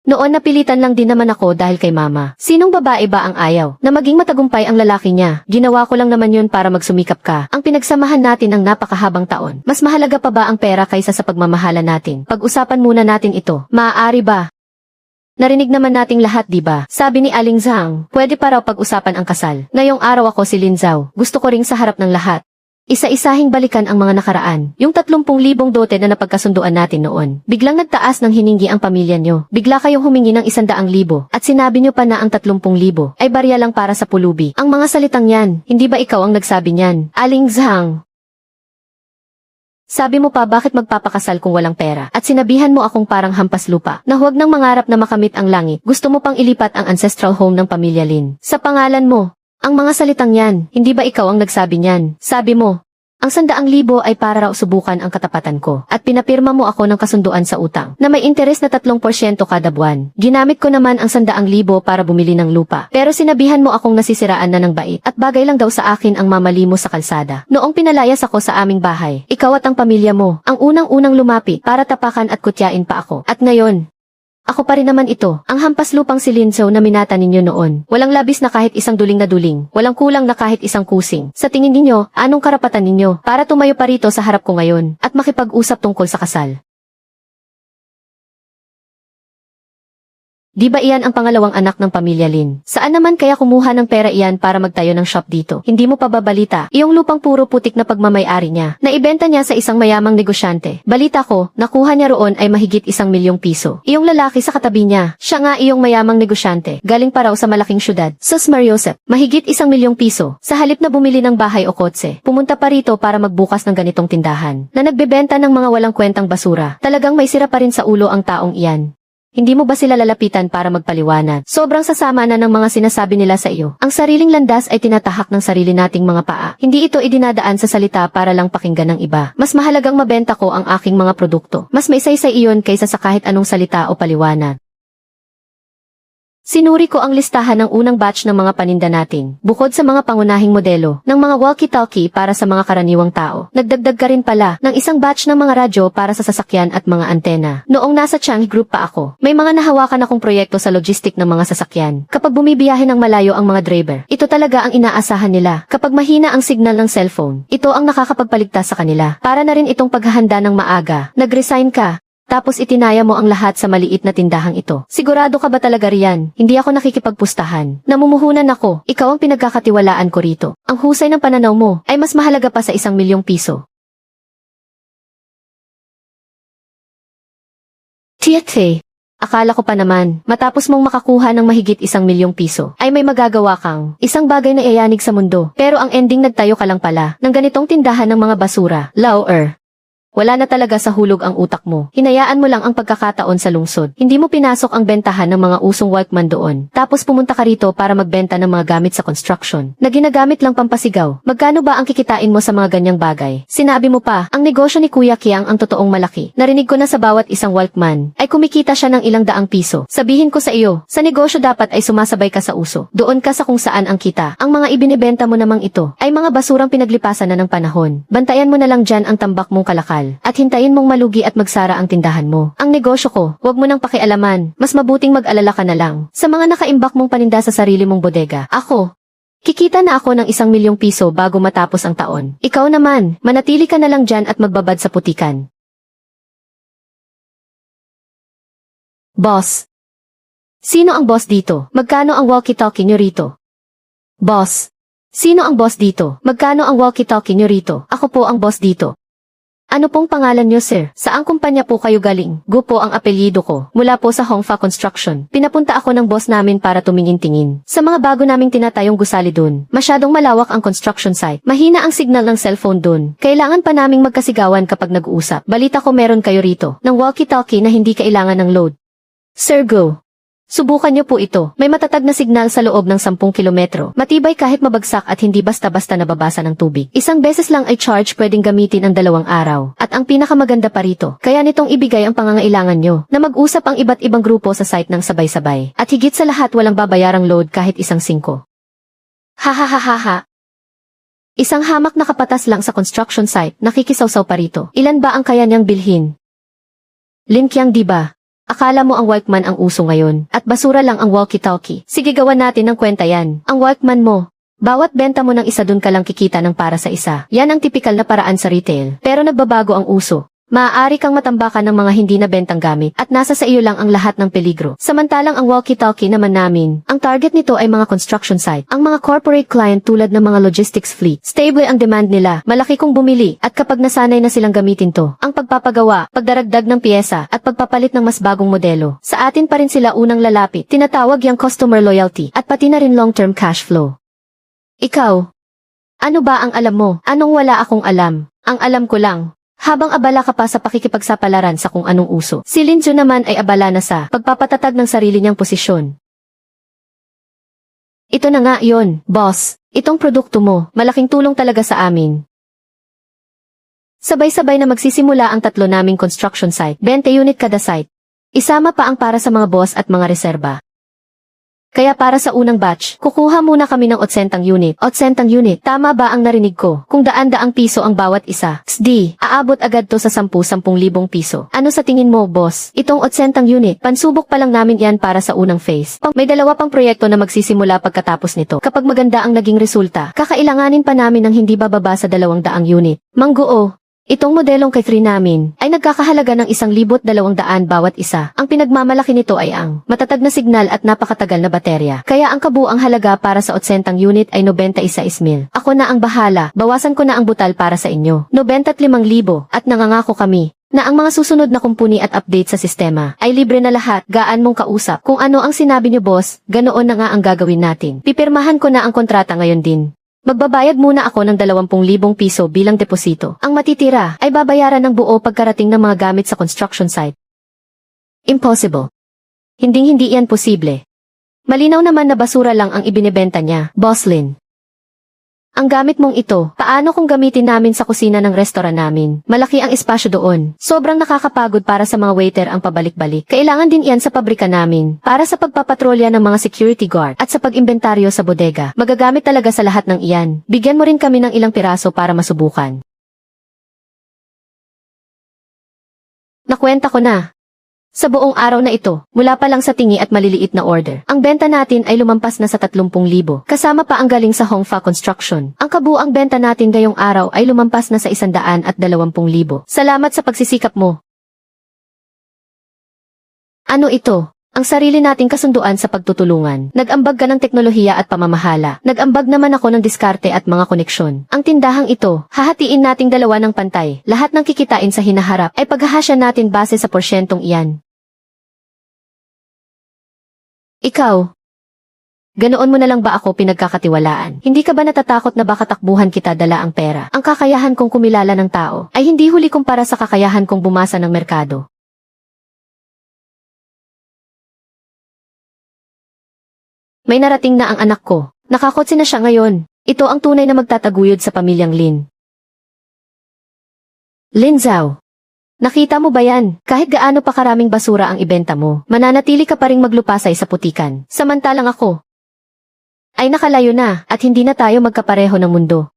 napilitan lang din naman ako dahil kay mama. Sinong babae ba ang ayaw na maging matagumpay ang lalaki niya? Ginawa ko lang naman yun para magsumikap ka. Ang pinagsamahan natin ang napakahabang taon. Mas mahalaga pa ba ang pera kaysa sa pagmamahala natin? Pag-usapan muna natin ito. Maaari ba? Narinig naman nating lahat, di ba? Sabi ni Aling Zhang, pwede pa raw pag-usapan ang kasal. Ngayong araw ako si Lin Zhao. Gusto ko ring sa harap ng lahat. Isa-isahing balikan ang mga nakaraan. Yung 30,000 dote na napagkasunduan natin noon. Biglang nagtaas ng hiningi ang pamilya nyo. Bigla kayong humingi ng 100,000 at sinabi nyo pa na ang 30,000 ay barya lang para sa pulubi. Ang mga salitang yan, hindi ba ikaw ang nagsabi niyan? Aling Zhang. Sabi mo pa bakit magpapakasal kung walang pera at sinabihan mo akong parang hampas lupa na huwag nang mangarap na makamit ang langit. Gusto mo pang ilipat ang ancestral home ng pamilya Lin. Sa pangalan mo. Ang mga salitang yan, hindi ba ikaw ang nagsabi niyan? Sabi mo, ang 100,000 ay para raw subukan ang katapatan ko at pinapirma mo ako ng kasunduan sa utang na may interes na 3% kada buwan. Ginamit ko naman ang 100,000 para bumili ng lupa. Pero sinabihan mo akong nasisiraan na ng bait at bagay lang daw sa akin ang mamalimo sa kalsada. Noong pinalayas ako sa aming bahay, ikaw at ang pamilya mo ang unang-unang lumapit para tapakan at kutyain pa ako. At ngayon, ako pa rin naman ito, ang hampas lupang si Lin Zhao na minata ninyo noon. Walang labis na kahit isang duling na duling, walang kulang na kahit isang kusing. Sa tingin ninyo, anong karapatan ninyo para tumayo pa rito sa harap ko ngayon at makipag-usap tungkol sa kasal? Di ba iyan ang pangalawang anak ng pamilya Lin? Saan naman kaya kumuha ng pera iyan para magtayo ng shop dito? Hindi mo pa ba balita? Iyong lupang puro putik na pagmamay-ari niya. Naibenta niya sa isang mayamang negosyante. Balita ko, nakuha niya roon ay mahigit 1,000,000 piso. Iyong lalaki sa katabi niya, siya nga iyong mayamang negosyante. Galing pa raw sa malaking syudad. Sus Mariosep, mahigit 1,000,000 piso. Sa halip na bumili ng bahay o kotse, pumunta pa rito para magbukas ng ganitong tindahan na nagbebenta ng mga walang kwentang basura. Talagang may sira pa rin sa ulo ang taong iyan. Hindi mo ba sila lalapitan para magpaliwanag? Sobrang sasama na ng mga sinasabi nila sa iyo. Ang sariling landas ay tinatahak ng sarili nating mga paa. Hindi ito idinadaan sa salita para lang pakinggan ng iba. Mas mahalagang mabenta ko ang aking mga produkto. Mas maisaysay iyon kaysa sa kahit anong salita o paliwanag. Sinuri ko ang listahan ng unang batch ng mga paninda natin, bukod sa mga pangunahing modelo ng mga walkie-talkie para sa mga karaniwang tao. Nagdagdag ka rin pala ng isang batch ng mga radyo para sa sasakyan at mga antena. Noong nasa Changi Group pa ako, may mga nahawakan akong proyekto sa logistic ng mga sasakyan. Kapag bumibiyahe ng malayo ang mga driver, ito talaga ang inaasahan nila. Kapag mahina ang signal ng cellphone, ito ang nakakapagpaligtas sa kanila. Para na rin itong paghahanda ng maaga. Nag-resign ka. Tapos itinaya mo ang lahat sa maliit na tindahang ito. Sigurado ka ba talaga riyan? Hindi ako nakikipagpustahan. Namumuhunan ako. Ikaw ang pinagkakatiwalaan ko rito. Ang husay ng pananaw mo ay mas mahalaga pa sa 1,000,000 piso. Tiete. Akala ko pa naman, matapos mong makakuha ng mahigit 1 milyong piso, ay may magagawa kang isang bagay na iayanig sa mundo. Pero ang ending nagtayo ka lang pala ng ganitong tindahan ng mga basura. Lauer. Wala na talaga sa hulog ang utak mo. Hinayaan mo lang ang pagkakataon sa lungsod. Hindi mo pinasok ang bentahan ng mga usong workman doon. Tapos pumunta ka rito para magbenta ng mga gamit sa construction na ginagamit lang pampasigaw. Magkano ba ang kikitain mo sa mga ganyang bagay? Sinabi mo pa, ang negosyo ni Kuya Kiang ang totoong malaki. Narinig ko na sa bawat isang workman ay kumikita siya ng ilang daang piso. Sabihin ko sa iyo, sa negosyo dapat ay sumasabay ka sa uso. Doon ka sa kung saan ang kita. Ang mga ibinebenta mo namang ito ay mga basurang pinaglipasan na ng panahon. Bantayan mo na lang dyan ang tambak mong kalakal. At hintayin mong malugi at magsara ang tindahan mo. Ang negosyo ko, huwag mo nang pakialaman. Mas mabuting mag-alala ka na lang sa mga nakaimbak mong paninda sa sarili mong bodega. Ako, kikita na ako ng 1 milyong piso bago matapos ang taon. Ikaw naman, manatili ka na lang dyan at magbabad sa putikan. Boss. Sino ang boss dito? Magkano ang walkie-talkie nyo rito? Boss. Sino ang boss dito? Magkano ang walkie-talkie nyo rito? Ako po ang boss dito. Ano pong pangalan nyo, sir? Saang kumpanya po kayo galing? Gu po ang apelyido ko. Mula po sa Hongfa Construction. Pinapunta ako ng boss namin para tumingin-tingin sa mga bago naming tinatayong gusali dun. Masyadong malawak ang construction site. Mahina ang signal ng cellphone dun. Kailangan pa naming magkasigawan kapag nag-uusap. Balita ko meron kayo rito ng walkie-talkie na hindi kailangan ng load. Sir Go. Subukan niyo po ito. May matatag na signal sa loob ng 10 kilometro. Matibay kahit mabagsak at hindi basta-basta nababasa ng tubig. Isang beses lang ay charge pwedeng gamitin ang 2 araw. At ang pinakamaganda pa rito, kaya nitong ibigay ang pangangailangan nyo na mag-usap ang iba't ibang grupo sa site ng sabay-sabay. At higit sa lahat walang babayarang load kahit 1 singko. Hahaha. Isang hamak na kapatas lang sa construction site, nakikisawsaw pa rito. Ilan ba ang kaya niyang bilhin? Lin Qiang diba? Akala mo ang workman ang uso ngayon, at basura lang ang walkie-talkie. Sige gawan natin ng kwenta yan. Ang workman mo. Bawat benta mo ng isa dun ka lang kikita ng para sa isa. Yan ang tipikal na paraan sa retail. Pero nagbabago ang uso. Maaari kang matambakan ng mga hindi na bentang gamit at nasa sa iyo lang ang lahat ng peligro. Samantalang ang walkie-talkie naman namin, ang target nito ay mga construction site. Ang mga corporate client tulad ng mga logistics fleet. Stable ang demand nila, malaki kung bumili at kapag nasanay na silang gamitin to, ang pagpapagawa, pagdaragdag ng piyesa at pagpapalit ng mas bagong modelo. Sa atin pa rin sila unang lalapit. Tinatawag yang customer loyalty at pati na rin long-term cash flow. Ikaw, ano ba ang alam mo? Anong wala akong alam? Ang alam ko lang. Habang abala ka pa sa pakikipagsapalaran sa kung anong uso, si Lin Ju naman ay abala na sa pagpapatatag ng sarili niyang posisyon. Ito na nga yon, boss. Itong produkto mo, malaking tulong talaga sa amin. Sabay-sabay na magsisimula ang 3 naming construction site, 20 unit kada site. Isama pa ang para sa mga boss at mga reserba. Kaya para sa unang batch, kukuha muna kami ng 800 unit. 800 unit, tama ba ang narinig ko? Kung daan-daang piso ang bawat isa. XD, aabot agad to sa 10,000 piso. Ano sa tingin mo, boss? Itong 800 unit, pansubok pa lang namin yan para sa unang phase. May 2 pang proyekto na magsisimula pagkatapos nito. Kapag maganda ang naging resulta, kakailanganin pa namin ng hindi bababa sa 200 unit. Mangguo. Itong modelong kay 3 namin ay nagkakahalaga ng 1,200 bawat isa. Ang pinagmamalaki nito ay ang matatag na signal at napakatagal na baterya. Kaya ang kabuang halaga para sa 800 unit ay 96,000. Ako na ang bahala, bawasan ko na ang butal para sa inyo. 95,000 at nangangako kami na ang mga susunod na kumpuni at update sa sistema ay libre na lahat. Gaan mong kausap. Kung ano ang sinabi niyo boss, ganoon na nga ang gagawin natin. Pipirmahan ko na ang kontrata ngayon din. Magbabayad muna ako ng 20,000 piso bilang deposito. Ang matitira ay babayaran ng buo pagkarating ng mga gamit sa construction site. Impossible. Hinding-hindi yan posible. Malinaw naman na basura lang ang ibinebenta niya, Boss Lin. Ang gamit mong ito, paano kung gamitin namin sa kusina ng restoran namin? Malaki ang espasyo doon. Sobrang nakakapagod para sa mga waiter ang pabalik-balik. Kailangan din iyan sa pabrika namin, para sa pagpapatrolya ng mga security guard at sa pag-imbentaryo sa bodega. Magagamit talaga sa lahat ng iyan. Bigyan mo rin kami ng ilang piraso para masubukan. Nakwenta ko na. Sa buong araw na ito, mula pa lang sa tingi at maliliit na order, ang benta natin ay lumampas na sa 30,000, kasama pa ang galing sa Hongfa Construction. Ang kabuang benta natin ngayong araw ay lumampas na sa 120,000. Salamat sa pagsisikap mo. Ano ito? Ang sarili nating kasunduan sa pagtutulungan. Nag-ambag ka ng teknolohiya at pamamahala. Nag-ambag naman ako ng diskarte at mga koneksyon. Ang tindahang ito, hahatiin nating 2 ng pantay. Lahat ng kikitain sa hinaharap ay paghahasya natin base sa porsyentong iyan. Ikaw, ganoon mo na lang ba ako pinagkakatiwalaan? Hindi ka ba natatakot na baka takbuhan kita dala ang pera? Ang kakayahan kong kumilala ng tao ay hindi huli kumpara sa kakayahan kong bumasa ng merkado. May narating na ang anak ko. Nakakotse na siya ngayon. Ito ang tunay na magtataguyod sa pamilyang Lin. Lin Zhao. Nakita mo ba yan? Kahit gaano pa karaming basura ang ibenta mo, mananatili ka pa ring maglupasay sa putikan. Samantalang ako ay nakalayo na at hindi na tayo magkapareho ng mundo.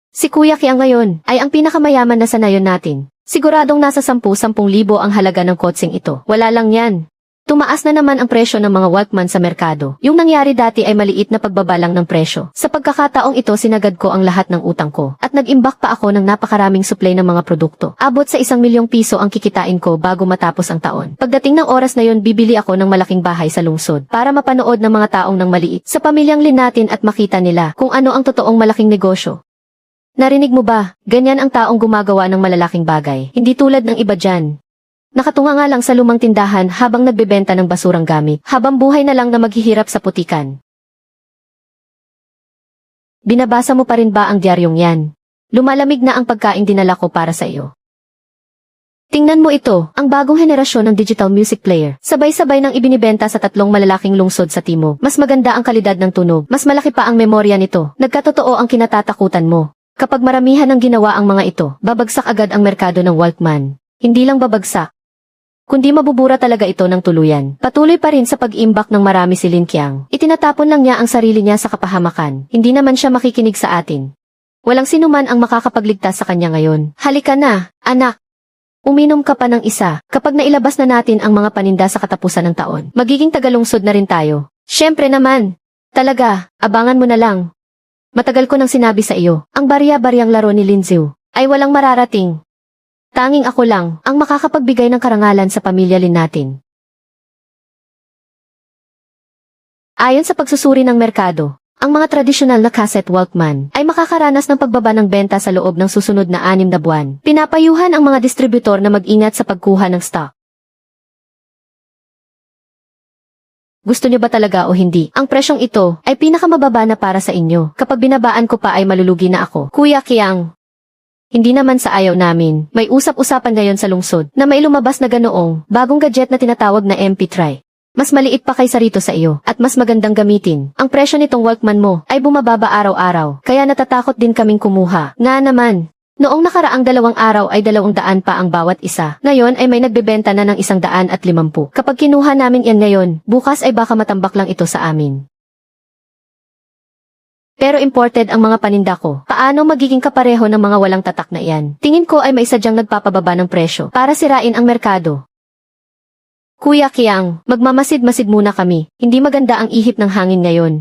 Si Kuya Kiang ngayon ay ang pinakamayaman na sanayon natin. Siguradong nasa 10,000 ang halaga ng kotseng ito. Wala lang yan. Tumaas na naman ang presyo ng mga Walkman sa merkado. Yung nangyari dati ay maliit na pagbabalang ng presyo. Sa pagkakataong ito sinagad ko ang lahat ng utang ko at nag-imbak pa ako ng napakaraming supply ng mga produkto. Abot sa 1,000,000 piso ang kikitain ko bago matapos ang taon. Pagdating ng oras na yon bibili ako ng malaking bahay sa lungsod para mapanood ng mga taong nang maliit sa pamilyang Lin natin at makita nila kung ano ang totoong malaking negosyo. Narinig mo ba? Ganyan ang taong gumagawa ng malalaking bagay. Hindi tulad ng iba dyan. Nakatunga nga lang sa lumang tindahan habang nagbebenta ng basurang gamit, habang buhay na lang na maghihirap sa putikan. Binabasa mo pa rin ba ang diaryong yan? Lumalamig na ang pagkain dinala ko para sa iyo. Tingnan mo ito, ang bagong henerasyon ng digital music player. Sabay-sabay nang ibinibenta sa 3 malalaking lungsod sa timog. Mas maganda ang kalidad ng tunog, mas malaki pa ang memorya nito. Nagkatotoo ang kinatatakutan mo. Kapag maramihan ng ginawa ang mga ito, babagsak agad ang merkado ng Walkman. Hindi lang babagsak, kundi mabubura talaga ito ng tuluyan. Patuloy pa rin sa pag-imbak ng marami si Lin Qiang. Itinatapon lang niya ang sarili niya sa kapahamakan. Hindi naman siya makikinig sa atin. Walang sinuman ang makakapagligtas sa kanya ngayon. Halika na, anak. Uminom ka pa ng isa. Kapag nailabas na natin ang mga paninda sa katapusan ng taon, magiging tagalungsod na rin tayo. Siyempre naman. Talaga, abangan mo na lang. Matagal ko nang sinabi sa iyo, ang barya-baryang laro ni Lin Zhao ay walang mararating. Tanging ako lang ang makakapagbigay ng karangalan sa pamilya Lin natin. Ayon sa pagsusuri ng merkado, ang mga tradisyonal na cassette Walkman ay makakaranas ng pagbaba ng benta sa loob ng susunod na 6 na buwan. Pinapayuhan ang mga distributor na mag-ingat sa pagkuha ng stock. Gusto niyo ba talaga o hindi? Ang presyong ito ay pinakamababa na para sa inyo. Kapag binabaan ko pa ay malulugi na ako. Kuya Kiang. Hindi naman sa ayaw namin, may usap-usapan ngayon sa lungsod na may lumabas na ganoong bagong gadget na tinatawag na MP3. Mas maliit pa kaysa rito sa iyo at mas magandang gamitin. Ang presyo nitong Walkman mo ay bumababa araw-araw kaya natatakot din kaming kumuha. Nga naman, noong nakaraang 2 araw ay 200 pa ang bawat isa. Ngayon ay may nagbebenta na ng 150. Kapag kinuha namin yan ngayon, bukas ay baka matambak lang ito sa amin. Pero imported ang mga paninda ko. Paano magiging kapareho ng mga walang tatak na iyan? Tingin ko ay may sadyang nagpapababa ng presyo para sirain ang merkado. Kuya Kiang, magmamasid-masid muna kami. Hindi maganda ang ihip ng hangin ngayon.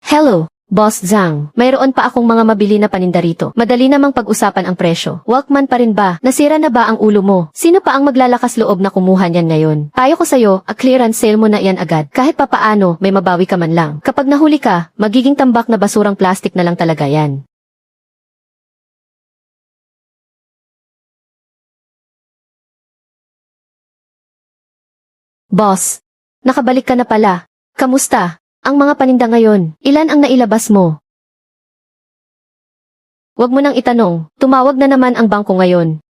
Hello, Boss Zhang. Mayroon pa akong mga mabili na paninda rito. Madali namang pag-usapan ang presyo. Walkman pa rin ba? Nasira na ba ang ulo mo? Sino pa ang maglalakas loob na kumuha niyan ngayon? Payo ko sa'yo, clearance sale mo na yan agad. Kahit papaano, may mabawi ka man lang. Kapag nahuli ka, magiging tambak na basurang plastik na lang talaga yan. Boss, nakabalik ka na pala. Kamusta? Ang mga paninda ngayon, ilan ang nailabas mo? Huwag mo nang itanong, tumawag na naman ang bangko ngayon.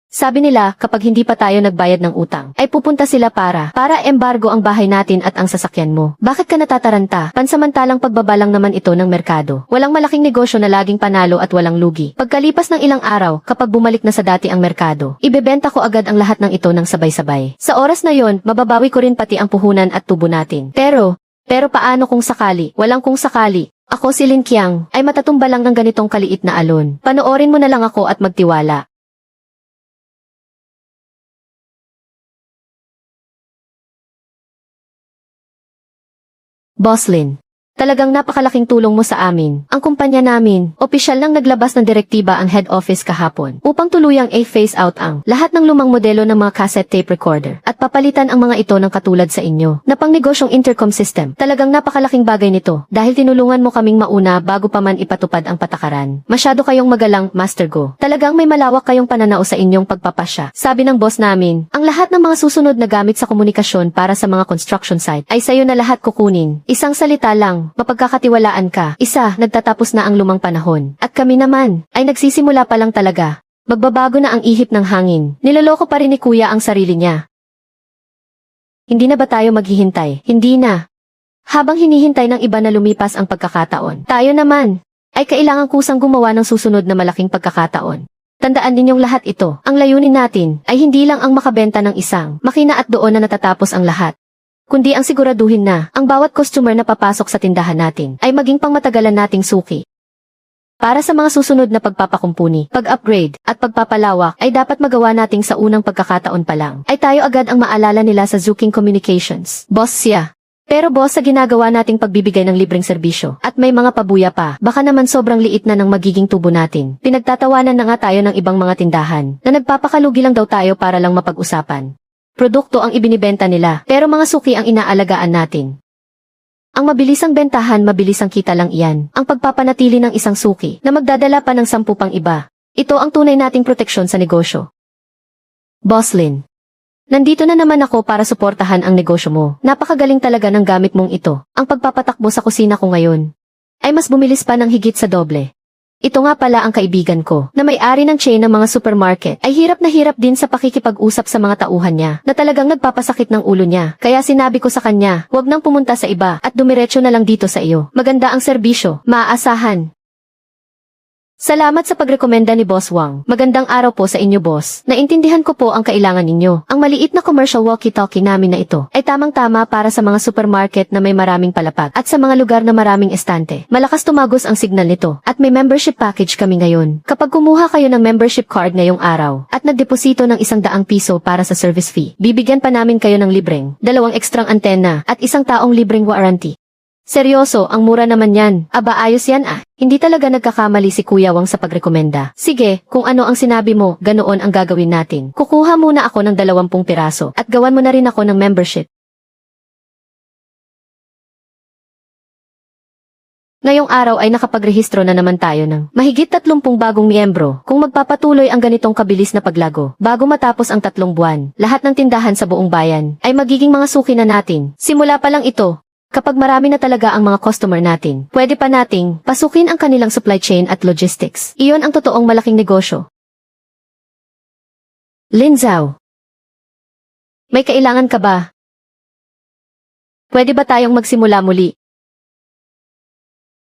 Sabi nila kapag hindi pa tayo nagbayad ng utang, ay pupunta sila para embargo ang bahay natin at ang sasakyan mo. Bakit ka natataranta? Pansamantalang pagbabalang naman ito ng merkado. Walang malaking negosyo na laging panalo at walang lugi. Pagkalipas ng ilang araw, kapag bumalik na sa dati ang merkado, ibebenta ko agad ang lahat ng ito ng sabay-sabay. Sa oras na yon, mababawi ko rin pati ang puhunan at tubo natin. Pero paano kung sakali? Walang kung sakali. Ako si Lin Qiang, ay matatumba lang ng ganitong kaliit na alon. Panoorin mo na lang ako at magtiwala. Boss Lin, Talagang napakalaking tulong mo sa amin. Ang kumpanya namin, opisyal nang naglabas ng direktiba ang head office kahapon upang tuluyang i-phase out ang lahat ng lumang modelo ng mga cassette tape recorder at papalitan ang mga ito ng katulad sa inyo na pangnegosyong intercom system. Talagang napakalaking bagay nito dahil tinulungan mo kaming mauna bago pa man ipatupad ang patakaran. Masyado kayong magalang, Master Go. Talagang may malawak kayong pananaw sa inyong pagpapasya. Sabi ng boss namin, ang lahat ng mga susunod na gamit sa komunikasyon para sa mga construction site ay sayo na lahat kukunin. Isang salita lang, mapagkakatiwalaan ka. Isa, nagtatapos na ang lumang panahon. At kami naman, ay nagsisimula pa lang talaga. Magbabago na ang ihip ng hangin. Niloloko pa rin ni Kuya ang sarili niya. Hindi na ba tayo maghihintay? Hindi na. Habang hinihintay ng iba na lumipas ang pagkakataon, tayo naman, ay kailangan kusang gumawa ng susunod na malaking pagkakataon. Tandaan ninyong lahat ito. Ang layunin natin ay hindi lang ang makabenta ng isang makina at doon na natatapos ang lahat, kundi ang siguraduhin na ang bawat customer na papasok sa tindahan natin ay maging pangmatagalan nating suki. Para sa mga susunod na pagpapakumpuni, pag-upgrade, at pagpapalawak ay dapat magawa nating sa unang pagkakataon pa lang ay tayo agad ang maalala nila sa Zuking Communications. Boss siya. Pero boss, sa ginagawa nating pagbibigay ng libreng serbisyo at may mga pabuya pa, baka naman sobrang liit na ng magiging tubo natin. Pinagtatawanan na nga tayo ng ibang mga tindahan na nagpapakalugi lang daw tayo para lang mapag-usapan. Produkto ang ibinibenta nila, pero mga suki ang inaalagaan natin. Ang mabilisang bentahan, mabilisang kita lang iyan. Ang pagpapanatili ng isang suki na magdadala pa ng 10 pang iba. Ito ang tunay nating proteksyon sa negosyo. Boss Lin, nandito na naman ako para suportahan ang negosyo mo. Napakagaling talaga ng gamit mong ito. Ang pagpapatakbo sa kusina ko ngayon ay mas bumilis pa ng higit sa doble. Ito nga pala ang kaibigan ko, na may-ari ng chain ng mga supermarket, ay hirap na hirap din sa pakikipag-usap sa mga tauhan niya, na talagang nagpapasakit ng ulo niya. Kaya sinabi ko sa kanya, huwag nang pumunta sa iba, at dumiretso na lang dito sa iyo. Maganda ang serbisyo, maaasahan. Salamat sa pagrekomenda ni Boss Wang. Magandang araw po sa inyo, boss. Naintindihan ko po ang kailangan ninyo. Ang maliit na commercial walkie-talkie namin na ito ay tamang-tama para sa mga supermarket na may maraming palapag at sa mga lugar na maraming estante. Malakas tumagos ang signal nito at may membership package kami ngayon. Kapag kumuha kayo ng membership card ngayong araw at nagdeposito ng 100 piso para sa service fee, bibigyan pa namin kayo ng libreng 2 ekstrang antena at 1 taong libreng warranty. Seryoso, ang mura naman yan. Aba, ayos yan ah. Hindi talaga nagkakamali si Kuya Wang sa pagrekomenda. Sige, kung ano ang sinabi mo, ganoon ang gagawin natin. Kukuha muna ako ng 20 piraso at gawan mo na rin ako ng membership. Ngayong araw ay nakapagrehistro na naman tayo ng mahigit 30 bagong miyembro. Kung magpapatuloy ang ganitong kabilis na paglago, bago matapos ang 3 buwan, lahat ng tindahan sa buong bayan ay magiging mga suki na natin. Simula pa lang ito. Kapag marami na talaga ang mga customer natin, pwede pa nating pasukin ang kanilang supply chain at logistics. Iyon ang totoong malaking negosyo. Lin Zhao, may kailangan ka ba? Pwede ba tayong magsimula muli?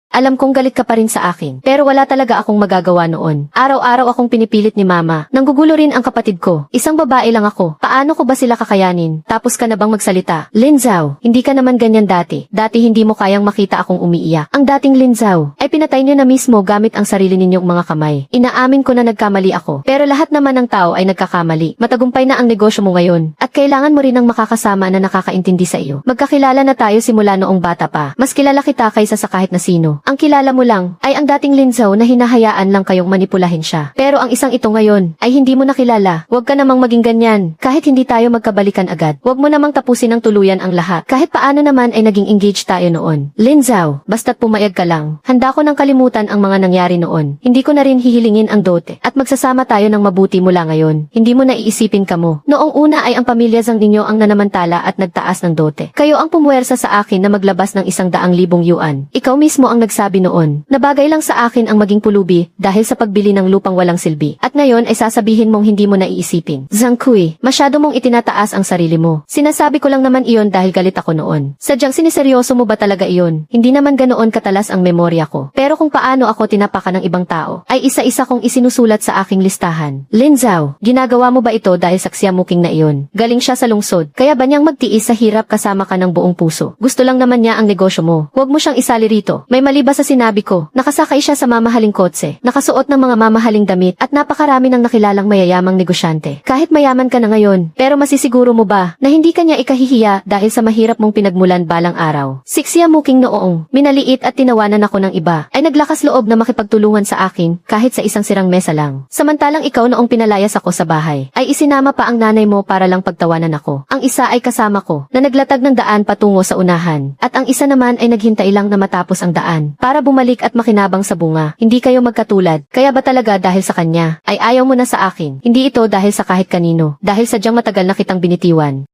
Alam kong galit ka pa rin sa akin, pero wala talaga akong magagawa noon. Araw-araw akong pinipilit ni mama. Nanggugulo rin ang kapatid ko. Isang babae lang ako. Paano ko ba sila kakayanin? Tapos ka na bang magsalita? Lin Zhao, hindi ka naman ganyan dati. Dati hindi mo kayang makita akong umiiyak. Ang dating Lin Zhao ay pinatay niyo na mismo gamit ang sarili ninyong mga kamay. Inaamin ko na nagkamali ako. Pero lahat naman ng tao ay nagkakamali. Matagumpay na ang negosyo mo ngayon. At kailangan mo rin ng makakasama na nakakaintindi sa iyo. Magkakilala na tayo simula noong bata pa. Mas kilala kita kaysa sa kahit na sino. Ang kilala mo lang ay ang dating Lin Zhao na hinahayaan lang kayong manipulahin siya. Pero ang isang ito ngayon ay hindi mo nakilala. Huwag ka namang maging ganyan. Kahit hindi tayo magkabalikan agad. Huwag mo namang tapusin ng tuluyan ang lahat. Kahit paano naman ay naging engaged tayo noon. Lin Zhao, basta't pumayag ka lang. Handa ko nang kalimutan ang mga nangyari noon. Hindi ko na rin hihilingin ang dote. At magsasama tayo ng mabuti mula ngayon. Hindi mo na iisipin ka mo. Noong una ay ang pamilya Zhang ninyo ang nanamantala at nagtaas ng dote. Kayo ang pumuwersa sa akin na maglabas ng 100,000 yuan. Ikaw mismo ang nagsabi noon na bagay lang sa akin ang maging pulubi dahil sa pagbili ng lupang walang silbi. At ngayon ay sasabihin mong hindi mo na iisipin. Zhang Kui, masyado mong itinataas ang sarili mo. Sinasabi ko lang naman iyon dahil galit ako noon. Sadyang siniseryoso mo ba talaga iyon? Hindi naman ganoon katalas ang memorya ko. Pero kung paano ako tinapakan ng ibang tao, ay isa-isa kong isinusulat sa aking listahan. Lin Zhao, ginagawa mo ba ito dahil sa ksiamuking na iyon? Galing siya sa lungsod, kaya ba niyang magtiis sa hirap kasama ka ng buong puso? Gusto lang naman niya ang negosyo mo. Huwag mo siyang isali rito. May mali Mali ba sa sinabi ko, nakasakay siya sa mamahaling kotse, nakasuot ng mga mamahaling damit at napakarami ng nakilalang mayayamang negosyante. Kahit mayaman ka na ngayon, pero masisiguro mo ba na hindi ka niya ikahihiya dahil sa mahirap mong pinagmulan balang araw? Siksiyamuking noong minaliit at tinawanan ako ng iba, ay naglakas loob na makipagtulungan sa akin kahit sa isang sirang mesa lang. Samantalang ikaw noong pinalayas ako sa bahay, ay isinama pa ang nanay mo para lang pagtawanan ako. Ang isa ay kasama ko, na naglatag ng daan patungo sa unahan, at ang isa naman ay naghintay lang na matapos ang daan, para bumalik at makinabang sa bunga. Hindi kayo magkatulad, kaya ba talaga dahil sa kanya, ay ayaw mo na sa akin? Hindi ito dahil sa kahit kanino, dahil sadyang matagal na kitang binitiwan.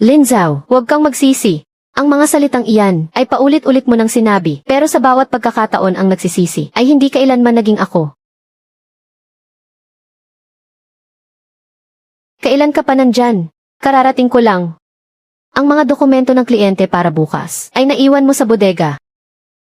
Lin Zhao, huwag kang magsisi. Ang mga salitang iyan, ay paulit-ulit mo nang sinabi, pero sa bawat pagkakataon ang nagsisisi, ay hindi kailanman naging ako. Kailan ka pa nandyan? Kararating ko lang. Ang mga dokumento ng kliyente para bukas ay naiwan mo sa bodega.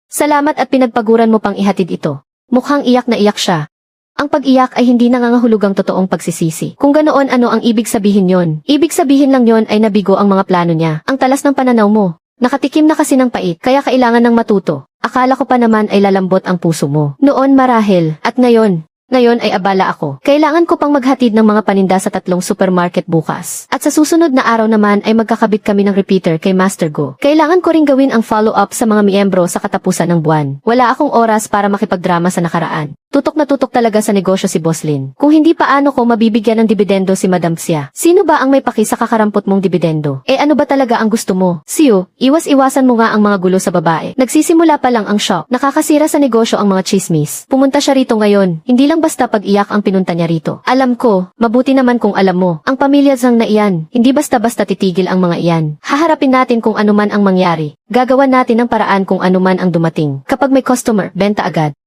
Salamat at pinagpaguran mo pang ihatid ito. Mukhang iyak na iyak siya. Ang pag-iyak ay hindi nangangahulugang totoong pagsisisi. Kung ganoon, ano ang ibig sabihin yon? Ibig sabihin lang yon ay nabigo ang mga plano niya. Ang talas ng pananaw mo. Nakatikim na kasi ng pait, kaya kailangan ng matuto. Akala ko pa naman ay lalambot ang puso mo. Noon marahil, at ngayon ay abala ako. Kailangan ko pang maghatid ng mga paninda sa 3 supermarket bukas. At sa susunod na araw naman ay magkakabit kami ng repeater kay Master Go. Kailangan ko ring gawin ang follow-up sa mga miyembro sa katapusan ng buwan. Wala akong oras para makipagdrama sa nakaraan. Tutok na tutok talaga sa negosyo si Boss Lin. Kung hindi paano ko mabibigyan ng dibidendo si Madam Xia? Sino ba ang may paki sa kakarampot mong dibidendo? Ano ba talaga ang gusto mo? Siyo, iwas-iwasan mo nga ang mga gulo sa babae. Nagsisimula pa lang ang shop. Nakakasira sa negosyo ang mga chismis. Pumunta siya rito ngayon. Hindi lang basta pag-iyak ang pinunta niya rito. Alam ko, mabuti naman kung alam mo. Ang pamilya Zhang na iyan, hindi basta-basta titigil ang mga iyan. Haharapin natin kung anuman ang mangyari. Gagawan natin ng paraan kung anuman ang dumating. Kapag may customer, benta agad.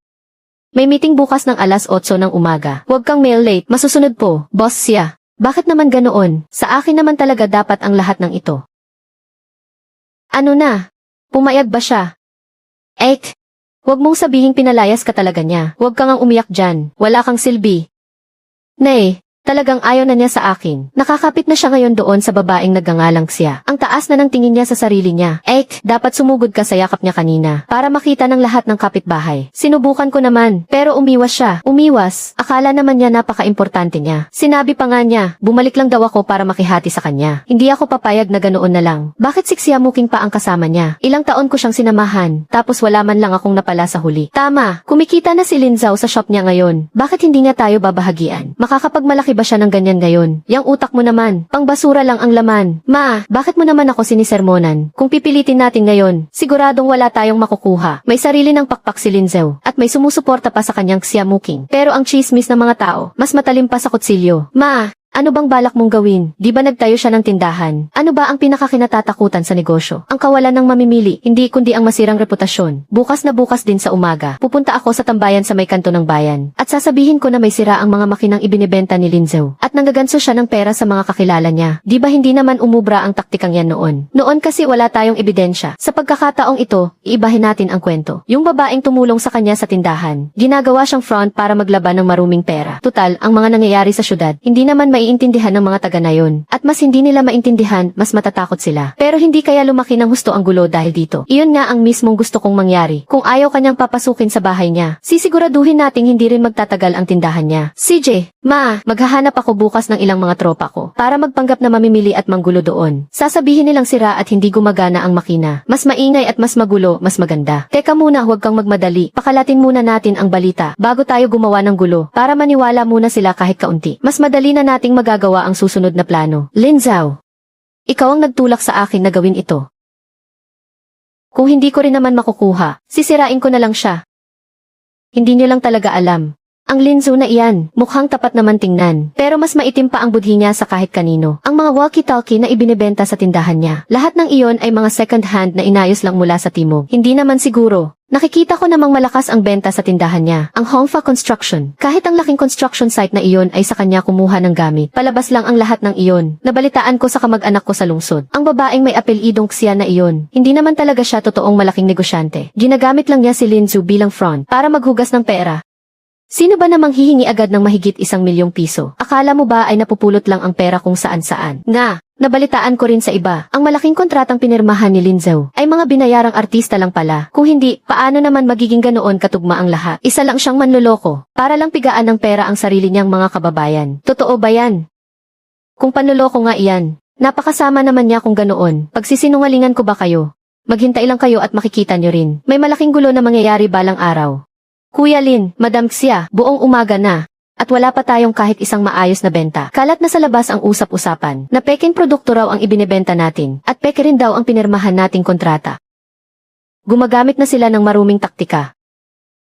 May meeting bukas ng alas 8 ng umaga. Huwag kang mail late, masusunod po, Boss Xia. Bakit naman ganoon? Sa akin naman talaga dapat ang lahat ng ito. Ano na? Pumayag ba siya? Huwag mong sabihing pinalayas ka talaga niya. Huwag kang umiyak dyan. Wala kang silbi. Nay, talagang ayaw na niya sa akin. Nakakapit na siya ngayon doon sa babaeng nagngangalang Xia. Ang taas na ng tingin niya sa sarili niya. Dapat sumugod ka sa yakap niya kanina para makita ng lahat ng kapitbahay. Sinubukan ko naman, pero umiwas siya. Umiwas. Akala naman niya napaka-importante niya. Sinabi pa nga niya, bumalik lang daw ako para makihati sa kanya. Hindi ako papayag na ganoon na lang. Bakit siksiyamuking pa ang kasama niya? Ilang taon ko siyang sinamahan, tapos wala man lang akong napala sa huli. Tama, kumikita na si Lin Zhao sa shop niya ngayon. Bakit hindi niya tayo babahagian? Makakapagmalaki ba siya ng ganyan ngayon? Yang utak mo naman, pangbasura lang ang laman. Ma, bakit mo naman ako sinisermonan? Kung pipilitin natin ngayon, siguradong wala tayong makukuha. May sarili ng pakpak si Lin Zhao, at may sumusuporta pa sa kanyang siyamuking. Pero ang chismis ng mga tao, mas matalim pa sa kutsilyo. Ma, ano bang balak mong gawin? Di ba nagtayo siya ng tindahan? Ano ba ang pinakakinatatakutan sa negosyo? Ang kawalan ng mamimili, hindi kundi ang masirang reputasyon. Bukas na bukas din sa umaga, pupunta ako sa tambayan sa may kanto ng bayan. At sasabihin ko na may sira ang mga makinang ibinibenta ni Lin Zhao. At nanggaganso siya ng pera sa mga kakilala niya. Di ba hindi naman umubra ang taktikang yan noon? Noon kasi wala tayong ebidensya. Sa pagkakataong ito, iibahin natin ang kwento. Yung babaeng tumulong sa kanya sa tindahan, ginagawa siyang front para maglaban ng maruming pera. Tutal, ang mga nangyayari sa syudad, hindi naman maiintindihan ng mga taga na yun. At mas hindi nila maintindihan, mas matatakot sila. Pero hindi kaya lumaki ng husto ang gulo dahil dito. Iyon nga ang mismong gusto kong mangyari. Kung ayaw kanyang papasukin sa bahay niya, sisiguraduhin nating hindi rin magtatagal ang tindahan niya. CJ, ma, maghahanap ako bukas ng ilang mga tropa ko para magpanggap na mamimili at manggulo doon. Sasabihin nilang sira at hindi gumagana ang makina. Mas maingay at mas magulo, mas maganda. Teka muna, huwag kang magmadali. Pakalatin muna natin ang balita bago tayo gumawa ng gulo para maniwala muna sila kahit kaunti. Mas madali na nating magagawa ang susunod na plano. Lin Zhao, ikaw ang nagtulak sa akin na gawin ito. Kung hindi ko rin naman makukuha, sisirain ko na lang siya. Hindi niyo lang talaga alam. Ang Lin Zhao na iyan, mukhang tapat naman tingnan, pero mas maitim pa ang budhi niya sa kahit kanino. Ang mga walkie-talkie na ibinebenta sa tindahan niya, lahat ng iyon ay mga second hand na inayos lang mula sa timog. Hindi naman siguro. Nakikita ko namang malakas ang benta sa tindahan niya, ang Hongfa Construction. Kahit ang laking construction site na iyon ay sa kanya kumuha ng gamit, palabas lang ang lahat ng iyon. Nabalitaan ko sa kamag-anak ko sa lungsod. Ang babaeng may apelyidong Xia na iyon, hindi naman talaga siya totoong malaking negosyante. Ginagamit lang niya si Lin Zhao bilang front para maghugas ng pera. Sino ba namang hihingi agad ng mahigit 1 milyong piso? Akala mo ba ay napupulot lang ang pera kung saan-saan? Nga, Nabalitaan ko rin sa iba, ang malaking kontratang pinirmahan ni Lin Zhao ay mga binayarang artista lang pala. Kung hindi, paano naman magiging ganoon katugma ang lahat? Isa lang siyang manloloko, para lang pigaan ng pera ang sarili niyang mga kababayan. Totoo ba yan? Kung panloloko nga iyan, napakasama naman niya kung ganoon. Pagsisinungalingan ko ba kayo? Maghintay lang kayo at makikita niyo rin. May malaking gulo na mangyayari balang araw. Kuya Lin, Madam Xia, buong umaga na. At wala pa tayong kahit isang maayos na benta. Kalat na sa labas ang usap-usapan na peking produkto raw ang ibinebenta natin at peke rin daw ang pinirmahan nating kontrata. Gumagamit na sila ng maruming taktika.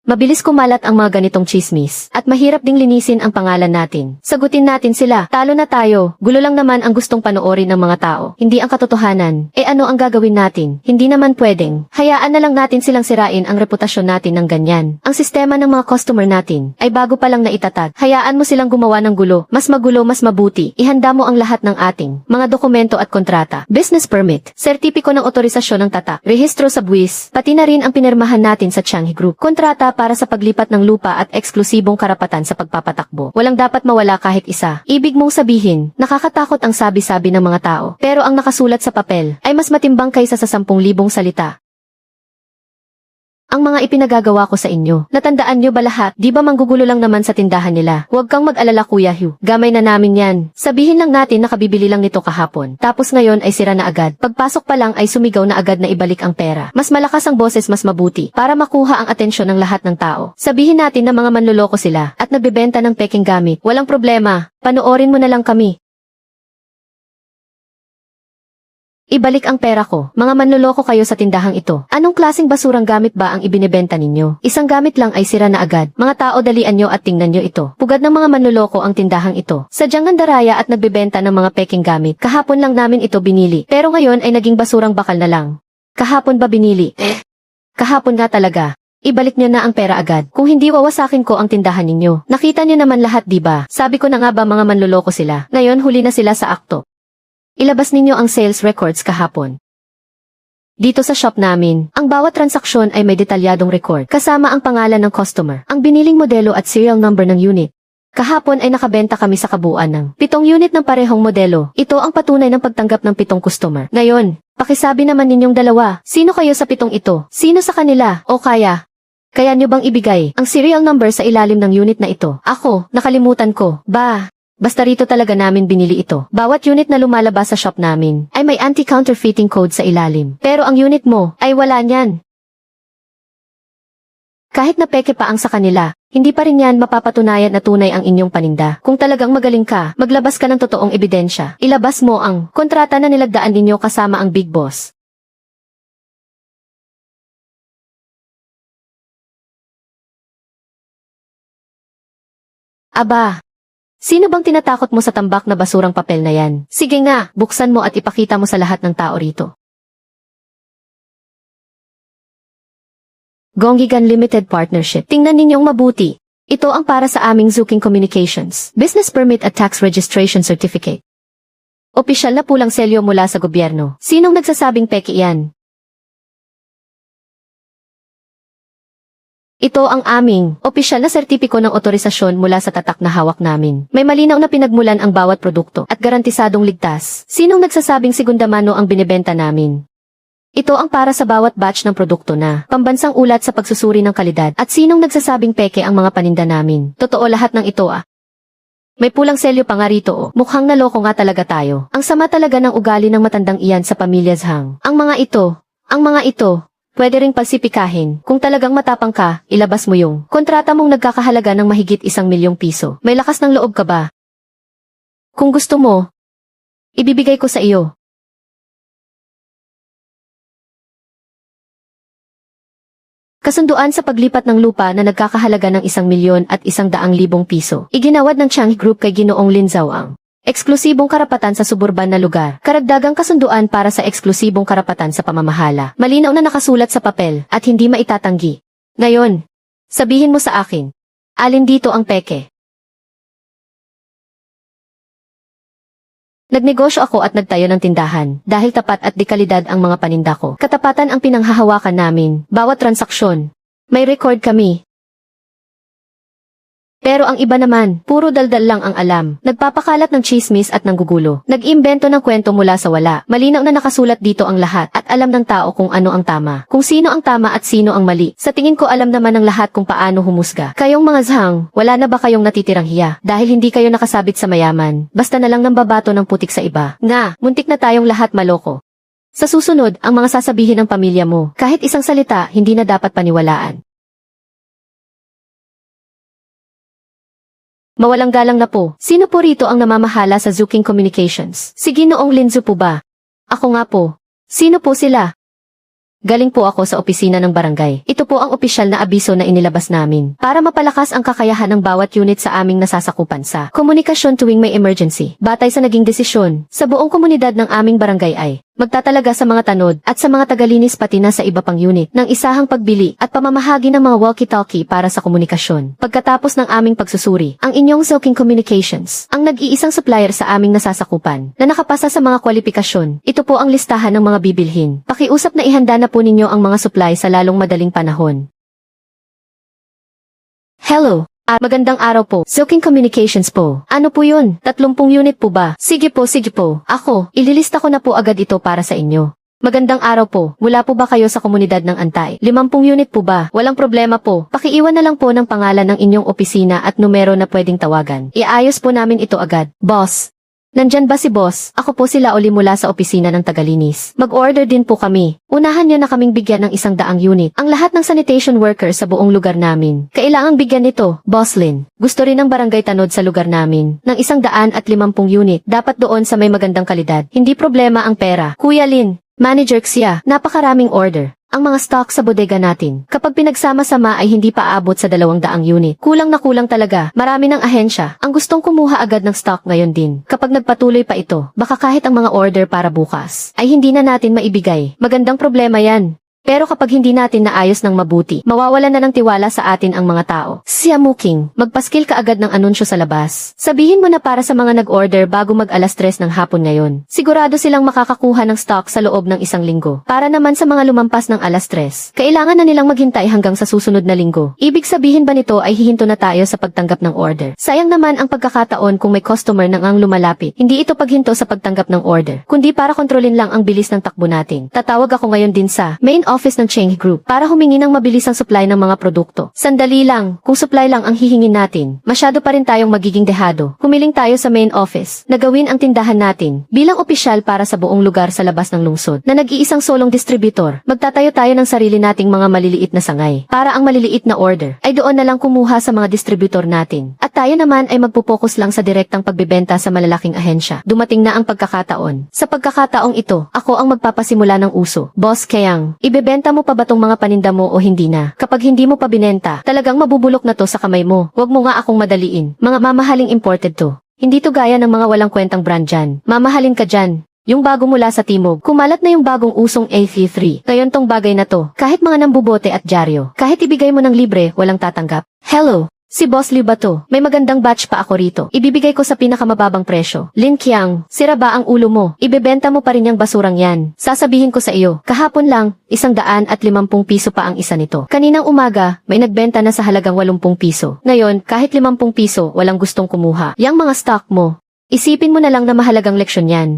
Mabilis kumalat ang mga ganitong chismis at mahirap ding linisin ang pangalan natin. Sagutin natin sila, talo na tayo, gulo lang naman ang gustong panoorin ng mga tao, hindi ang katotohanan. Ano ang gagawin natin? Hindi naman pwedeng. Hayaan na lang natin silang sirain ang reputasyon natin ng ganyan. Ang sistema ng mga customer natin ay bago pa lang naitatag. Hayaan mo silang gumawa ng gulo, mas magulo mas mabuti. Ihanda mo ang lahat ng ating mga dokumento at kontrata. Business permit, sertipiko ng otorisasyon ng tatak, rehistro sa buwis, pati na rin ang pinirmahan natin sa Changi Group. Kontrata para sa paglipat ng lupa at eksklusibong karapatan sa pagpapatakbo. Walang dapat mawala kahit isa. Ibig mong sabihin, nakakatakot ang sabi-sabi ng mga tao. Pero ang nakasulat sa papel ay mas matimbang kaysa sa 10,000 salita. Ang mga ipinagagawa ko sa inyo, natandaan nyo ba lahat? Di ba manggugulo lang naman sa tindahan nila? Huwag kang mag-alala Kuya Hugh. Gamay na namin yan. Sabihin lang natin na kabibili lang nito kahapon. Tapos ngayon ay sira na agad. Pagpasok pa lang ay sumigaw na agad na ibalik ang pera. Mas malakas ang boses mas mabuti para makuha ang atensyon ng lahat ng tao. Sabihin natin na mga manloloko sila at nagbebenta ng peking gamit. Walang problema. Panoorin mo na lang kami. Ibalik ang pera ko. Mga manloloko kayo sa tindahang ito. Anong klaseng basurang gamit ba ang ibinebenta ninyo? Isang gamit lang ay sira na agad. Mga tao dalian nyo at tingnan nyo ito. Pugad ng mga manloloko ang tindahang ito. Sadyang nandaraya at nagbebenta ng mga peking gamit. Kahapon lang namin ito binili. Pero ngayon ay naging basurang bakal na lang. Kahapon ba binili? Kahapon nga talaga. Ibalik nyo na ang pera agad. Kung hindi wawasakin ko ang tindahan ninyo. Nakita nyo naman lahat diba? Sabi ko na nga ba mga manloloko sila. Ngayon huli na sila sa akto. Ilabas ninyo ang sales records kahapon. Dito sa shop namin, ang bawat transaksyon ay may detalyadong record, kasama ang pangalan ng customer, ang biniling modelo at serial number ng unit. Kahapon ay nakabenta kami sa kabuuan ng 7 unit ng parehong modelo. Ito ang patunay ng pagtanggap ng 7 customer. Ngayon, pakisabi naman ninyong dalawa, sino kayo sa 7 ito? Sino sa kanila? O kaya nyo bang ibigay ang serial number sa ilalim ng unit na ito? Ako, nakalimutan ko. Basta rito talaga namin binili ito. Bawat unit na lumalabas sa shop namin ay may anti-counterfeiting code sa ilalim. Pero ang unit mo ay wala niyan. Kahit na peke pa ang sa kanila, hindi pa rin yan mapapatunayan na tunay ang inyong paninda. Kung talagang magaling ka, maglabas ka ng totoong ebidensya. Ilabas mo ang kontrata na nilagdaan ninyo kasama ang Big Boss. Aba! Sino bang tinatakot mo sa tambak na basurang papel na yan? Sige nga, buksan mo at ipakita mo sa lahat ng tao rito. Gonggigan Limited Partnership. Tingnan ninyong mabuti. Ito ang para sa aming Zuking Communications. Business Permit at Tax Registration Certificate. Opisyal na pulang selyo mula sa gobyerno. Sinong nagsasabing peke yan? Ito ang aming opisyal na sertipiko ng otorisasyon mula sa tatak na hawak namin. May malinaw na pinagmulan ang bawat produkto at garantisadong ligtas. Sinong nagsasabing segunda mano ang binebenta namin? Ito ang para sa bawat batch ng produkto na pambansang ulat sa pagsusuri ng kalidad. At sinong nagsasabing peke ang mga paninda namin? Totoo lahat ng ito May pulang selyo pa nga rito Mukhang naloko nga talaga tayo. Ang sama talaga ng ugali ng matandang iyan sa pamilya Zhang. Ang mga ito, pwede ring palsipikahin. Kung talagang matapang ka, ilabas mo yung kontrata mong nagkakahalaga ng mahigit 1,000,000 piso. May lakas ng loob ka ba? Kung gusto mo, ibibigay ko sa iyo. Kasunduan sa paglipat ng lupa na nagkakahalaga ng 1,000,000 at 100,000 piso. Iginawad ng Changi Group kay Ginoong Lin Zhao ang eksklusibong karapatan sa suburban na lugar. Karagdagang kasunduan para sa eksklusibong karapatan sa pamamahala. Malinaw na nakasulat sa papel at hindi maitatanggi. Ngayon, sabihin mo sa akin, alin dito ang peke? Nagnegosyo ako at nagtayo ng tindahan dahil tapat at dekalidad ang mga paninda ko. Katapatan ang pinanghahawakan namin. Bawat transaksyon, may record kami. Pero ang iba naman, puro daldal lang ang alam. Nagpapakalat ng chismis at nanggugulo. Nag-imbento ng kwento mula sa wala. Malinaw na nakasulat dito ang lahat at alam ng tao kung ano ang tama. Kung sino ang tama at sino ang mali. Sa tingin ko alam naman ng lahat kung paano humusga. Kayong mga zhang, wala na ba kayong natitirang hiya? Dahil hindi kayo nakasabit sa mayaman. Basta na lang ng babato ng putik sa iba. Nga, muntik na tayong lahat maloko. Sa susunod, ang mga sasabihin ng pamilya mo, kahit isang salita, hindi na dapat paniwalaan. Mawalang galang na po. Sino po rito ang namamahala sa Zhuking Communications? Si Ginoong Linzu po ba? Ako nga po. Sino po sila? Galing po ako sa opisina ng barangay. Ito po ang opisyal na abiso na inilabas namin para mapalakas ang kakayahan ng bawat unit sa aming nasasakupan sa komunikasyon tuwing may emergency. Batay sa naging desisyon, sa buong komunidad ng aming barangay ay magtatalaga sa mga tanod at sa mga tagalinis pati na sa iba pang unit ng isahang pagbili at pamamahagi ng mga walkie-talkie para sa komunikasyon. Pagkatapos ng aming pagsusuri, ang inyong Zhuking Communications, ang nag-iisang supplier sa aming nasasakupan na nakapasa sa mga kwalifikasyon. Ito po ang listahan ng mga bibilhin. Pakiusap na ihanda na po ninyo ang mga supply sa lalong madaling panahon. Hello! Magandang araw po. Zhuking Communications po. Ano po yun? 30 unit po ba? Sige po, sige po. Ako, ililista ko na po agad ito para sa inyo. Magandang araw po. Mula po ba kayo sa komunidad ng Antay? 50 unit po ba? Walang problema po. Pakiiwan na lang po ng pangalan ng inyong opisina at numero na pwedeng tawagan. Iayos po namin ito agad. Boss. Nandyan ba si boss? Ako po sila uli mula sa opisina ng tagalinis. Mag-order din po kami. Unahan niyo na kaming bigyan ng 100 unit. Ang lahat ng sanitation workers sa buong lugar namin. Kailangang bigyan nito, Boss Lin. Gusto rin ng barangay tanod sa lugar namin. Ng 150 unit. Dapat doon sa may magandang kalidad. Hindi problema ang pera. Kuya Lin, Manager Xia, napakaraming order. Ang mga stock sa bodega natin, kapag pinagsama-sama ay hindi pa aabot sa 200 unit. Kulang na kulang talaga. Marami ng ahensya ang gustong kumuha agad ng stock ngayon din. Kapag nagpatuloy pa ito, baka kahit ang mga order para bukas ay hindi na natin maibigay. Magandang problema yan. Pero kapag hindi natin naayos ng mabuti, mawawala na ng tiwala sa atin ang mga tao. Siya Muking, magpaskil ka agad ng anunsyo sa labas. Sabihin mo na para sa mga nag-order bago mag-alas 3 ng hapon ngayon. Sigurado silang makakakuha ng stock sa loob ng 1 linggo. Para naman sa mga lumampas ng alas 3, kailangan na nilang maghintay hanggang sa susunod na linggo. Ibig sabihin ba nito ay hihinto na tayo sa pagtanggap ng order? Sayang naman ang pagkakataon kung may customer nang ang lumalapit. Hindi ito paghinto sa pagtanggap ng order, kundi para kontrolin lang ang bilis ng takbo natin. Tatawag ako ngayon din sa main office ng Cheng Group para humingi ng mabilisang supply ng mga produkto. Sandali lang, kung supply lang ang hihingin natin, masyado pa rin tayong magiging dehado. Humiling tayo sa main office na gawin ang tindahan natin bilang opisyal para sa buong lugar sa labas ng lungsod na nag-iisang solong distributor. Magtatayo tayo ng sarili nating mga maliliit na sangay para ang maliliit na order ay doon na lang kumuha sa mga distributor natin. At tayo naman ay magpo-focus lang sa direktang pagbebenta sa malalaking ahensya. Dumating na ang pagkakataon. Sa pagkakataong ito, ako ang magpapasimula ng uso. Boss Kayang, ibebenta mo pa ba tong mga paninda mo o hindi na? Kapag hindi mo pa binenta, talagang mabubulok na to sa kamay mo. Huwag mo nga akong madaliin. Mga mamahaling imported to. Hindi to gaya ng mga walang kwentang brand dyan. Mamahalin ka dyan. Yung bago mula sa timog, kumalat na yung bagong usong AV3. Ngayon tong bagay na to, kahit mga nambubote at dyaryo, kahit ibigay mo ng libre, walang tatanggap. Hello? Si Boss Liu ba to? May magandang batch pa ako rito. Ibibigay ko sa pinakamababang presyo. Lin Qiang, sira ba ang ulo mo? Ibebenta mo pa rin yung basurang yan. Sasabihin ko sa iyo, kahapon lang, 150 piso pa ang isa nito. Kaninang umaga, may nagbenta na sa halagang 80 piso. Ngayon, kahit 50 piso, walang gustong kumuha. Yang mga stock mo, isipin mo na lang na mahalagang leksyon yan.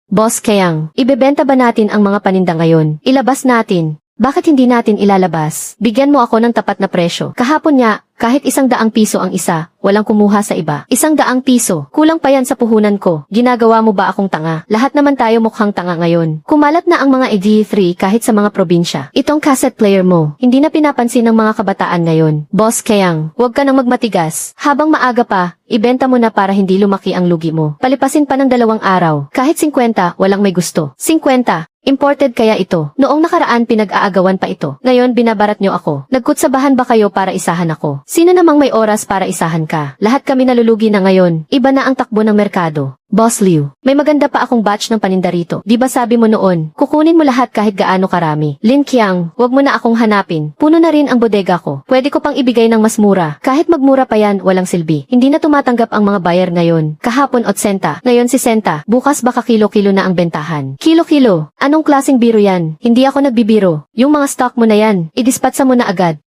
Boss Kayang, ibebenta ba natin ang mga paninda ngayon? Ilabas natin. Bakit hindi natin ilalabas? Bigyan mo ako ng tapat na presyo. Kahapon nga, kahit 100 piso ang isa, walang kumuha sa iba. 100 piso, kulang pa yan sa puhunan ko. Ginagawa mo ba akong tanga? Lahat naman tayo mukhang tanga ngayon. Kumalat na ang mga ED3 kahit sa mga probinsya. Itong cassette player mo, hindi na pinapansin ng mga kabataan ngayon. Boss Kayang, huwag ka nang magmatigas. Habang maaga pa, ibenta mo na para hindi lumaki ang lugi mo. Palipasin pa ng 2 araw. Kahit 50, walang may gusto. 50. Imported kaya ito? Noong nakaraan pinag-aagawan pa ito. Ngayon binabarat nyo ako. Nagkutsabahan ba kayo para isahan ako? Sino namang may oras para isahan ka? Lahat kami nalulugi na ngayon. Iba na ang takbo ng merkado. Boss Liu, may maganda pa akong batch ng paninda rito. Di ba sabi mo noon, kukunin mo lahat kahit gaano karami. Lin Qiang, wag mo na akong hanapin. Puno na rin ang bodega ko. Pwede ko pang ibigay ng mas mura. Kahit magmura pa yan, walang silbi. Hindi na tumatanggap ang mga buyer ngayon. Kahapon 80, ngayon 60. Bukas baka kilo-kilo na ang bentahan. Kilo-kilo? Anong klaseng biro yan? Hindi ako nagbibiro. Yung mga stock mo na yan, idispatsa mo na agad.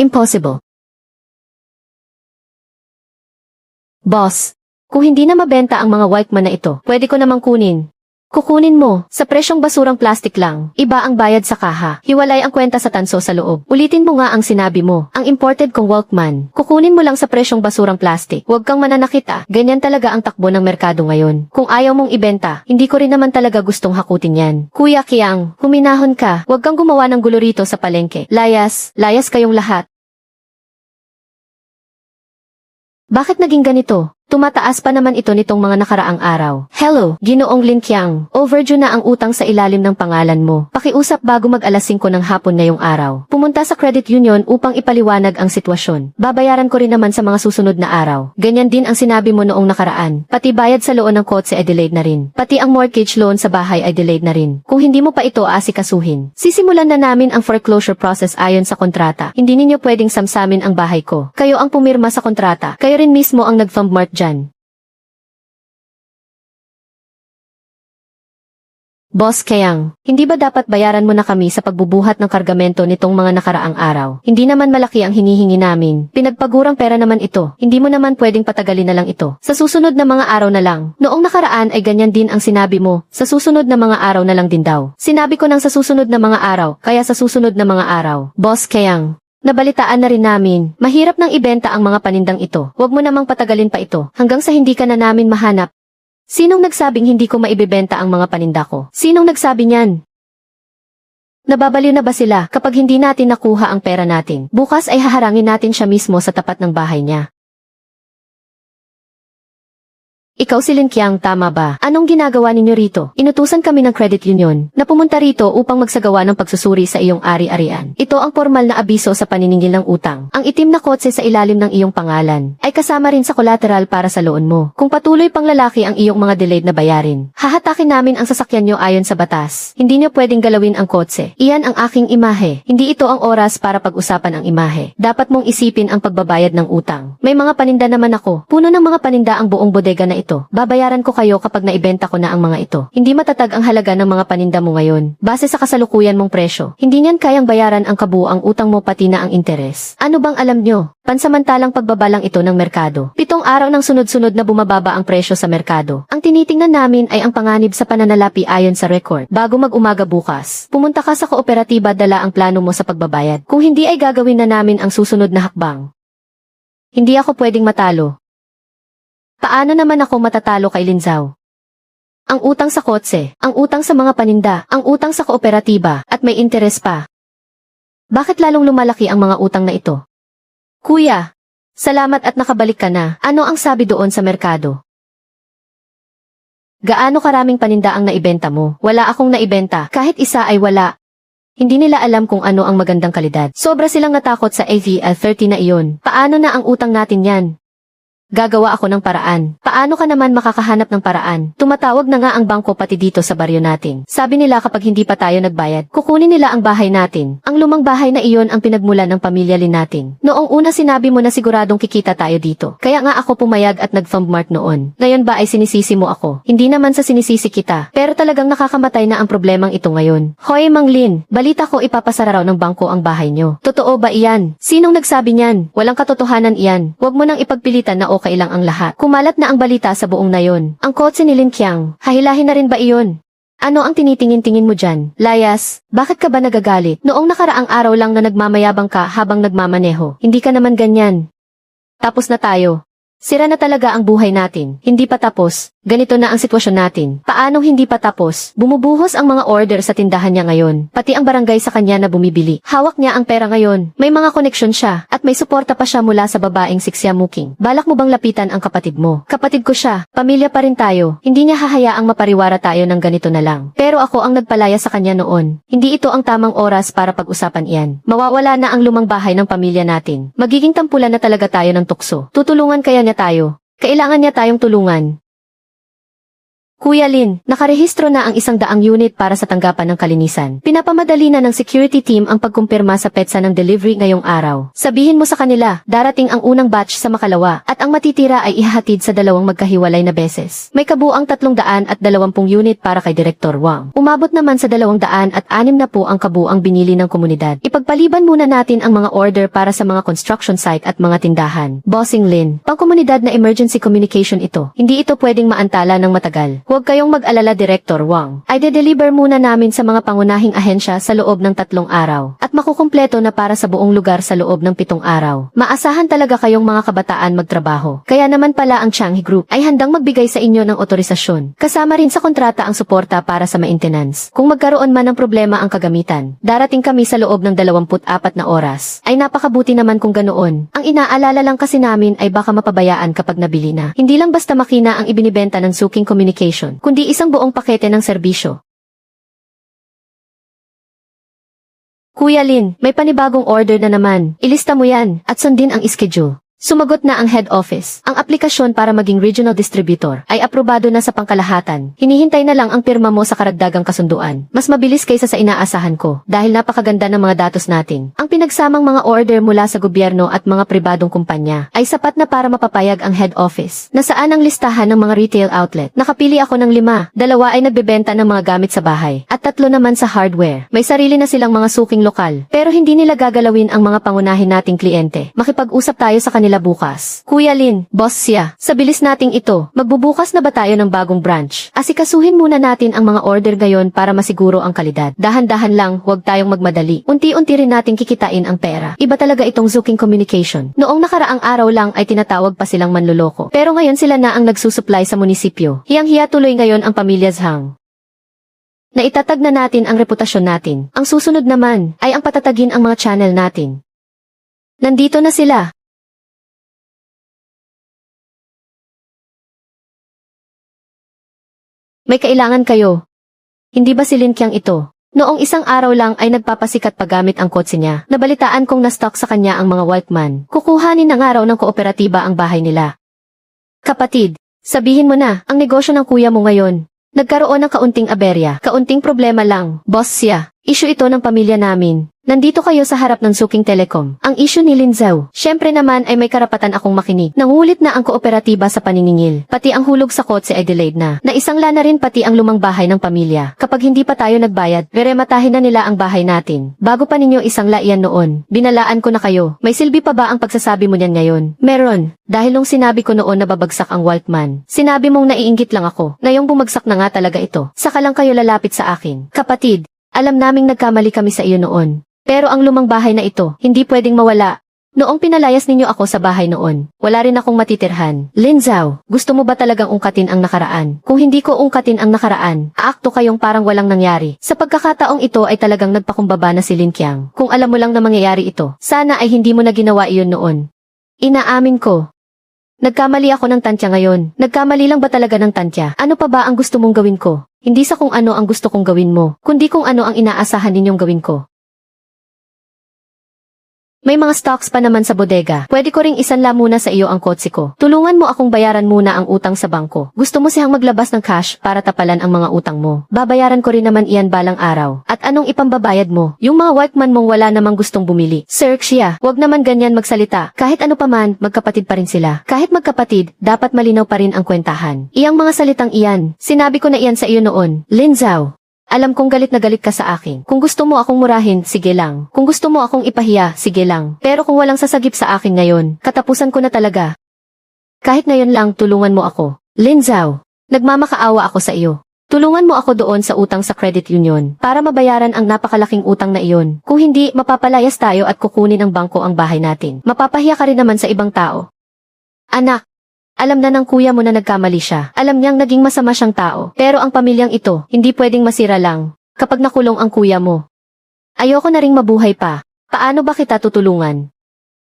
Impossible. Boss, kung hindi na mabenta ang mga Walkman na ito, pwede ko namang kunin. Kukunin mo, sa presyong basurang plastic lang, iba ang bayad sa kaha, hiwalay ang kwenta sa tanso sa loob. Ulitin mo nga ang sinabi mo, ang imported kong Walkman, kukunin mo lang sa presyong basurang plastic. Huwag kang mananakit ganyan talaga ang takbo ng merkado ngayon. Kung ayaw mong ibenta, hindi ko rin naman talaga gustong hakutin yan. Kuya Kiang, huminahon ka, huwag kang gumawa ng gulo rito sa palengke. Layas kayong lahat. Bakit naging ganito? Tumataas pa naman ito nitong mga nakaraang araw. Hello, Ginoong Lin Qiang. Overdue na ang utang sa ilalim ng pangalan mo. Pakiusap bago mag-alas 5 ng hapon ngayong araw. Pumunta sa credit union upang ipaliwanag ang sitwasyon. Babayaran ko rin naman sa mga susunod na araw. Ganyan din ang sinabi mo noong nakaraan. Pati bayad sa loan ng kotse ay delayed na rin. Pati ang mortgage loan sa bahay ay delayed na rin. Kung hindi mo pa ito aasikasuhin, sisimulan na namin ang foreclosure process ayon sa kontrata. Hindi ninyo pwedeng samsamin ang bahay ko. Kayo ang pumirma sa kontrata. Kayo rin mismo ang nag-thumb mark dyan. Boss Kiang, hindi ba dapat bayaran mo na kami sa pagbubuhat ng kargamento nitong mga nakaraang araw? Hindi naman malaki ang hinihingi namin. Pinagpagurang pera naman ito. Hindi mo naman pwedeng patagalin na lang ito. Sa susunod na mga araw na lang. Noong nakaraan ay ganyan din ang sinabi mo. Sa susunod na mga araw na lang din daw. Sinabi ko nang sa susunod na mga araw, kaya sa susunod na mga araw. Boss Kiang, nabalitaan na rin namin. Mahirap nang ibenta ang mga panindang ito. Huwag mo namang patagalin pa ito. Hanggang sa hindi ka na namin mahanap. Sinong nagsabing hindi ko maibebenta ang mga paninda ko? Sinong nagsabi niyan? Nababaliw na ba sila kapag hindi natin nakuha ang pera natin? Bukas ay haharangin natin siya mismo sa tapat ng bahay niya. Ikaw si Lin Qiang, tama ba? Anong ginagawa ninyo rito? Inutusan kami ng credit union na pumunta rito upang magsagawa ng pagsusuri sa iyong ari-arian. Ito ang formal na abiso sa paniningil ng utang. Ang itim na kotse sa ilalim ng iyong pangalan ay kasama rin sa collateral para sa loan mo. Kung patuloy pang lalaki ang iyong mga delayed na bayarin, hahatakin namin ang sasakyan nyo ayon sa batas. Hindi nyo pwedeng galawin ang kotse. Iyan ang aking imahe. Hindi ito ang oras para pag-usapan ang imahe. Dapat mong isipin ang pagbabayad ng utang. May mga paninda naman ako. Puno ng mga paninda ang buong bodega na ito. Babayaran ko kayo kapag naibenta ko na ang mga ito. Hindi matatag ang halaga ng mga paninda mo ngayon. Base sa kasalukuyan mong presyo, hindi niyan kayang bayaran ang kabuuang utang mo pati na ang interes. Ano bang alam nyo? Pansamantalang pagbabalang ito ng merkado. 7 araw ng sunod-sunod na bumababa ang presyo sa merkado. Ang tinitingnan namin ay ang panganib sa pananalapi ayon sa record. Bago mag-umaga bukas, pumunta ka sa kooperatiba, dala ang plano mo sa pagbabayad. Kung hindi ay gagawin na namin ang susunod na hakbang. Hindi ako pwedeng matalo. Paano naman ako matatalo kay Linzao? Ang utang sa kotse, ang utang sa mga paninda, ang utang sa kooperatiba, at may interes pa. Bakit lalong lumalaki ang mga utang na ito? Kuya, salamat at nakabalik ka na. Ano ang sabi doon sa merkado? Gaano karaming paninda ang naibenta mo? Wala akong naibenta, kahit isa ay wala. Hindi nila alam kung ano ang magandang kalidad. Sobra silang natakot sa AVL30 na iyon. Paano na ang utang natin yan? Gagawa ako ng paraan. Paano ka naman makakahanap ng paraan? Tumatawag na nga ang bangko pati dito sa baryo natin. Sabi nila kapag hindi pa tayo nagbayad, kukunin nila ang bahay natin. Ang lumang bahay na iyon ang pinagmulan ng pamilya Lin natin. Noong una sinabi mo na siguradong kikita tayo dito. Kaya nga ako pumayag at nag-thumb mark noon. Ngayon ba ay sinisisi mo ako? Hindi naman sa sinisisi kita. Pero talagang nakakamatay na ang problemang ito ngayon. Hoy Mang Lin, balita ko ipapasara raw ng bangko ang bahay nyo. Totoo ba iyan? Sinong nagsabi niyan? Walang katotohanan iyan. Huwag mo nang ipagpilitan na okay lang ang lahat. Kumalat na ang balita sa buong nayon. Ang kotse ni Lin Qiang, hahilahin na rin ba iyon? Ano ang tinitingin-tingin mo dyan? Layas, bakit ka ba nagagalit? Noong nakaraang araw lang na nagmamayabang ka habang nagmamaneho. Hindi ka naman ganyan. Tapos na tayo. Sira na talaga ang buhay natin. Hindi pa tapos. Ganito na ang sitwasyon natin. Paanong hindi pa tapos? Bumubuhos ang mga order sa tindahan niya ngayon. Pati ang barangay sa kanya na bumibili. Hawak niya ang pera ngayon. May mga koneksyon siya. At may suporta pa siya mula sa babaeng si Xia Muking. Balak mo bang lapitan ang kapatid mo? Kapatid ko siya. Pamilya pa rin tayo. Hindi niya hahayaang mapariwara tayo ng ganito na lang. Pero ako ang nagpalaya sa kanya noon. Hindi ito ang tamang oras para pag-usapan iyan. Mawawala na ang lumang bahay ng pamilya natin. Magiging tampulan na talaga tayo ng tukso. Tutulungan kaya niya tayo. Kailangan niya tayong tulungan. Kuya Lin, nakarehistro na ang 100 unit para sa tanggapan ng kalinisan. Pinapamadali na ng security team ang pagkumpirma sa petsa ng delivery ngayong araw. Sabihin mo sa kanila, darating ang unang batch sa Makalawa at ang matitira ay ihahatid sa 2 magkahiwalay na beses. May kabuang 320 unit para kay Direktor Wang. Umabot naman sa 206 na po ang kabuang binili ng komunidad. Ipagpaliban muna natin ang mga order para sa mga construction site at mga tindahan. Bossing Lin, pangkomunidad na emergency communication ito. Hindi ito pwedeng maantala ng matagal. Huwag kayong mag-alala, Direktor Wang. Ay de-deliver muna namin sa mga pangunahing ahensya sa loob ng 3 araw. At makukumpleto na para sa buong lugar sa loob ng 7 araw. Maasahan talaga kayong mga kabataan magtrabaho. Kaya naman pala ang Changi Group ay handang magbigay sa inyo ng otorisasyon. Kasama rin sa kontrata ang suporta para sa maintenance. Kung magkaroon man ng problema ang kagamitan, darating kami sa loob ng 24 na oras. Ay napakabuti naman kung ganoon. Ang inaalala lang kasi namin ay baka mapabayaan kapag nabili na. Hindi lang basta makina ang ibinibenta ng Suking Communication, kundi isang buong pakete ng serbisyo. Kuya Lin, may panibagong order na naman. Ilista mo yan, at sundin ang schedule. Sumagot na ang head office. Ang aplikasyon para maging regional distributor ay aprobado na sa pangkalahatan. Hinihintay na lang ang pirma mo sa karagdagang kasunduan. Mas mabilis kaysa sa inaasahan ko dahil napakaganda ng mga datos natin. Ang pinagsamang mga order mula sa gobyerno at mga pribadong kumpanya ay sapat na para mapapayag ang head office. Nasaan ang listahan ng mga retail outlet? Nakapili ako ng 5. 2 ay nagbebenta ng mga gamit sa bahay at 3 naman sa hardware. May sarili na silang mga suking lokal pero hindi nila gagalawin ang mga pangunahin nating kliyente. Makipag-usap tayo sa kanila bukas. Kuya Lin, boss siya. Sa bilis nating ito, magbubukas na ba tayo ng bagong branch? Asikasuhin muna natin ang mga order ngayon para masiguro ang kalidad. Dahan-dahan lang, huwag tayong magmadali. Unti-unti rin nating kikitain ang pera. Iba talaga itong Suking Communication. Noong nakaraang araw lang ay tinatawag pa silang manluloko. Pero ngayon sila na ang nagsusupply sa munisipyo. Hiyang-hiya tuloy ngayon ang pamilya Zhang. Naitatag na natin ang reputasyon natin. Ang susunod naman ay ang patatagin ang mga channel natin. Nandito na sila. May kailangan kayo. Hindi ba si Lin Qiang ito? Noong isang araw lang ay nagpapasikat paggamit ang kotse niya. Nabalitaan kong na-stock sa kanya ang mga Walkman. Kukuhanin ng araw ng kooperatiba ang bahay nila. Kapatid, sabihin mo na, ang negosyo ng kuya mo ngayon. Nagkaroon ng kaunting aberya, kaunting problema lang. Boss siya. Issue ito ng pamilya namin. Nandito kayo sa harap ng Suking Telecom. Ang issue ni Lin Zhao. Siyempre naman ay may karapatan akong makinig. Nangulit na ang kooperatiba sa paniningil. Pati ang hulog sa kotse ay delayed na. Naisangla na rin pati ang lumang bahay ng pamilya. Kapag hindi pa tayo nagbayad, rerematahin na nila ang bahay natin. Bago pa ninyo isangla iyan noon. Binalaan ko na kayo. May silbi pa ba ang pagsasabi mo niyan ngayon? Meron. Dahil nung sinabi ko noon na babagsak ang Walkman, sinabi mong naiinggit lang ako. Ngayong bumagsak na nga talaga ito. Saka lang kayo lalapit sa akin. Kapatid, alam naming nagkamali kami sa iyo noon. Pero ang lumang bahay na ito, hindi pwedeng mawala. Noong pinalayas ninyo ako sa bahay noon, wala rin akong matitirhan. Lin Zhao, gusto mo ba talagang ungkatin ang nakaraan? Kung hindi ko ungkatin ang nakaraan, aakto kayong parang walang nangyari. Sa pagkakataong ito ay talagang nagpakumbaba na si Lin Qiang. Kung alam mo lang na mangyayari ito, sana ay hindi mo na ginawa iyon noon. Inaamin ko. Nagkamali ako ng tantya ngayon. Nagkamali lang ba talaga ng tantya? Ano pa ba ang gusto mong gawin ko? Hindi sa kung ano ang gusto kong gawin mo, kundi kung ano ang inaasahan ninyong gawin ko. May mga stocks pa naman sa bodega. Pwede ko ring isanla muna sa iyo ang kotse ko. Tulungan mo akong bayaran muna ang utang sa bangko. Gusto mo siyang maglabas ng cash para tapalan ang mga utang mo. Babayaran ko rin naman iyan balang araw. At anong ipambabayad mo? Yung mga workman mong wala namang gustong bumili. Sir Xia, wag naman ganyan magsalita. Kahit ano pa man, magkapatid pa rin sila. Kahit magkapatid, dapat malinaw pa rin ang kwentahan. Iyang mga salitang iyan, sinabi ko na iyan sa iyo noon. Lin Zhao. Alam kong galit na galit ka sa akin. Kung gusto mo akong murahin, sige lang. Kung gusto mo akong ipahiya, sige lang. Pero kung walang sasagip sa akin ngayon, katapusan ko na talaga. Kahit ngayon lang, tulungan mo ako. Lin Zhao, nagmamakaawa ako sa iyo. Tulungan mo ako doon sa utang sa credit union para mabayaran ang napakalaking utang na iyon. Kung hindi, mapapalayas tayo at kukunin ng bangko ang bahay natin. Mapapahiya ka rin naman sa ibang tao. Anak, alam na ng kuya mo na nagkamali siya. Alam niyang naging masama siyang tao. Pero ang pamilyang ito, hindi pwedeng masira lang kapag nakulong ang kuya mo. Ayoko na ring mabuhay pa. Paano ba kita tutulungan?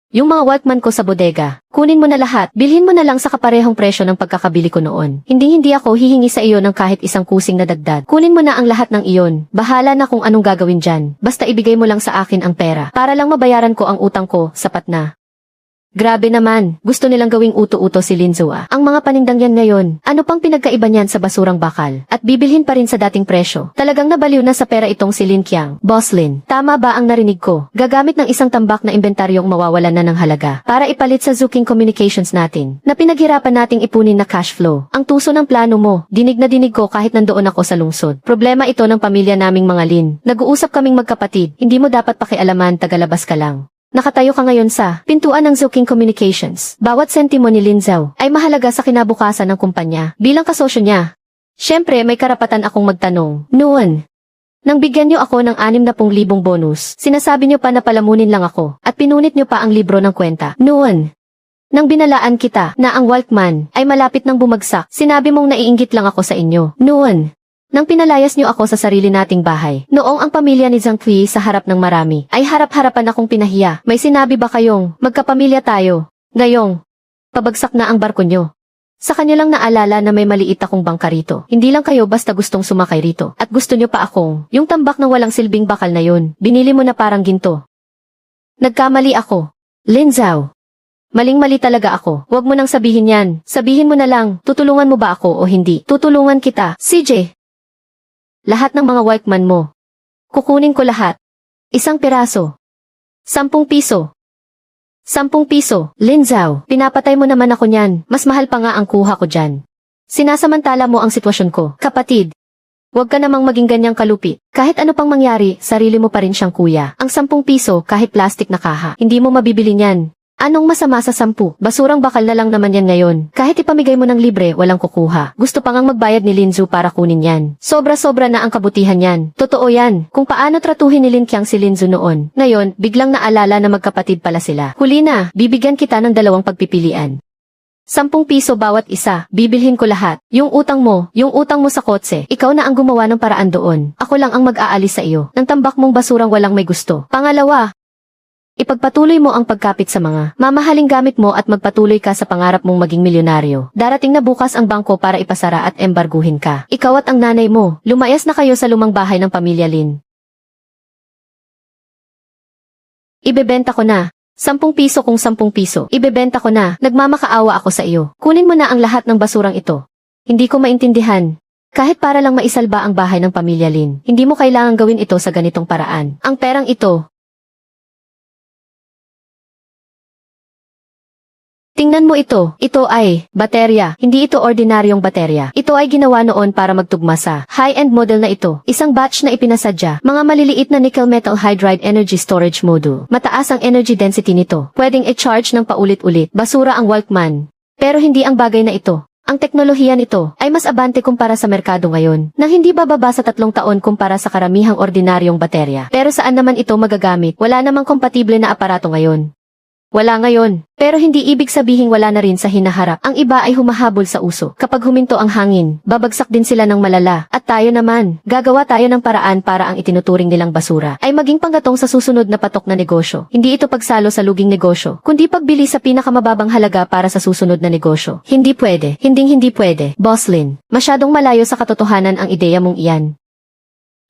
Yung mga workman ko sa bodega, kunin mo na lahat. Bilhin mo na lang sa kaparehong presyo ng pagkakabili ko noon. Hindi ako hihingi sa iyo ng kahit isang kusing na dagdag. Kunin mo na ang lahat ng iyon. Bahala na kung anong gagawin dyan. Basta ibigay mo lang sa akin ang pera. Para lang mabayaran ko ang utang ko, sapat na. Grabe naman, gusto nilang gawing uto-uto si Linzo ah. Ang mga panindang yan ngayon, ano pang pinagkaiba niyan sa basurang bakal? At bibilhin pa rin sa dating presyo. Talagang nabaliw na sa pera itong si Lin Qiang. Boss Lin, tama ba ang narinig ko? Gagamit ng isang tambak na inventaryong mawawalan na ng halaga para ipalit sa Zuking Communications natin, na pinaghirapan nating ipunin na cash flow. Ang tuso ng plano mo, dinig na dinig ko kahit nandoon ako sa lungsod. Problema ito ng pamilya naming mga Lin. Nag-uusap kaming magkapatid, hindi mo dapat pakialaman, tagalabas ka lang. Nakatayo ka ngayon sa pintuan ng Zuking Communications. Bawat sentimo ni Lin Zhao ay mahalaga sa kinabukasan ng kumpanya bilang kasosyo niya. Siyempre, may karapatan akong magtanong. Noon, nang bigyan niyo ako ng 60,000 bonus, sinasabi niyo pa na palamunin lang ako at pinunit niyo pa ang libro ng kwenta. Noon, nang binalaan kita na ang Walkman ay malapit nang bumagsak, sinabi mong naiinggit lang ako sa inyo. Noon, nang pinalayas niyo ako sa sarili nating bahay, noong ang pamilya ni Zhang Kui sa harap ng marami, ay harap-harapan akong pinahiya. May sinabi ba kayong, magkapamilya tayo? Ngayong, pabagsak na ang barko niyo. Sa kanya lang naalala na may maliit akong bangka rito. Hindi lang kayo basta gustong sumakay rito. At gusto niyo pa akong, yung tambak na walang silbing bakal na yun, binili mo na parang ginto. Nagkamali ako. Lin Zhao. Maling-mali talaga ako. Huwag mo nang sabihin yan. Sabihin mo na lang, tutulungan mo ba ako o hindi? Tutulungan kita. CJ. Lahat ng mga Walkman mo. Kukunin ko lahat. 1 piraso. 10 piso. 10 piso. Lin Zhao, pinapatay mo naman ako niyan. Mas mahal pa nga ang kuha ko dyan. Sinasamantala mo ang sitwasyon ko. Kapatid, huwag ka namang maging ganyang kalupit. Kahit ano pang mangyari, sarili mo pa rin siyang kuya. Ang 10 piso kahit plastic na kaha, hindi mo mabibili niyan. Anong masama sa 10? Basurang bakal na lang naman yan ngayon. Kahit ipamigay mo ng libre, walang kukuha. Gusto pa ngang magbayad ni Lin Zhu para kunin yan. Sobra-sobra na ang kabutihan yan. Totoo yan. Kung paano tratuhin ni Lin Qiang si Lin Zhu noon. Ngayon, biglang naalala na magkapatid pala sila. Huli na, bibigyan kita ng 2 pagpipilian. 10 piso bawat isa, bibilhin ko lahat. Yung utang mo sa kotse, ikaw na ang gumawa ng paraan doon. Ako lang ang mag-aalis sa iyo, ng tambak mong basurang walang may gusto. Pangalawa, ipagpatuloy mo ang pagkapit sa mga mamahaling gamit mo at magpatuloy ka sa pangarap mong maging milyonaryo. Darating na bukas ang bangko para ipasara at embarguhin ka. Ikaw at ang nanay mo, lumayas na kayo sa lumang bahay ng pamilya Lin. Ibebenta ko na. 10 piso kung 10 piso. Ibebenta ko na. Nagmamakaawa ako sa iyo. Kunin mo na ang lahat ng basurang ito. Hindi ko maintindihan. Kahit para lang maisalba ang bahay ng pamilya Lin, hindi mo kailangang gawin ito sa ganitong paraan. Ang perang ito, tingnan mo ito. Ito ay baterya. Hindi ito ordinaryong baterya. Ito ay ginawa noon para magtugma sa high-end model na ito. Isang batch na ipinasadya. Mga maliliit na nickel metal hydride energy storage module. Mataas ang energy density nito. Pwedeng i-charge ng paulit-ulit. Basura ang Walkman. Pero hindi ang bagay na ito. Ang teknolohiya nito ay mas abante kumpara sa merkado ngayon, nang hindi bababa sa 3 taon kumpara sa karamihang ordinaryong baterya. Pero saan naman ito magagamit? Wala namang kompatible na aparato ngayon. Wala ngayon. Pero hindi ibig sabihing wala na rin sa hinaharap. Ang iba ay humahabol sa uso. Kapag huminto ang hangin, babagsak din sila ng malala. At tayo naman, gagawa tayo ng paraan para ang itinuturing nilang basura ay maging panggatong sa susunod na patok na negosyo. Hindi ito pagsalo sa luging negosyo, kundi pagbili sa pinakamababang halaga para sa susunod na negosyo. Hindi pwede. Hindi pwede. Boss Lin, masyadong malayo sa katotohanan ang ideya mong iyan.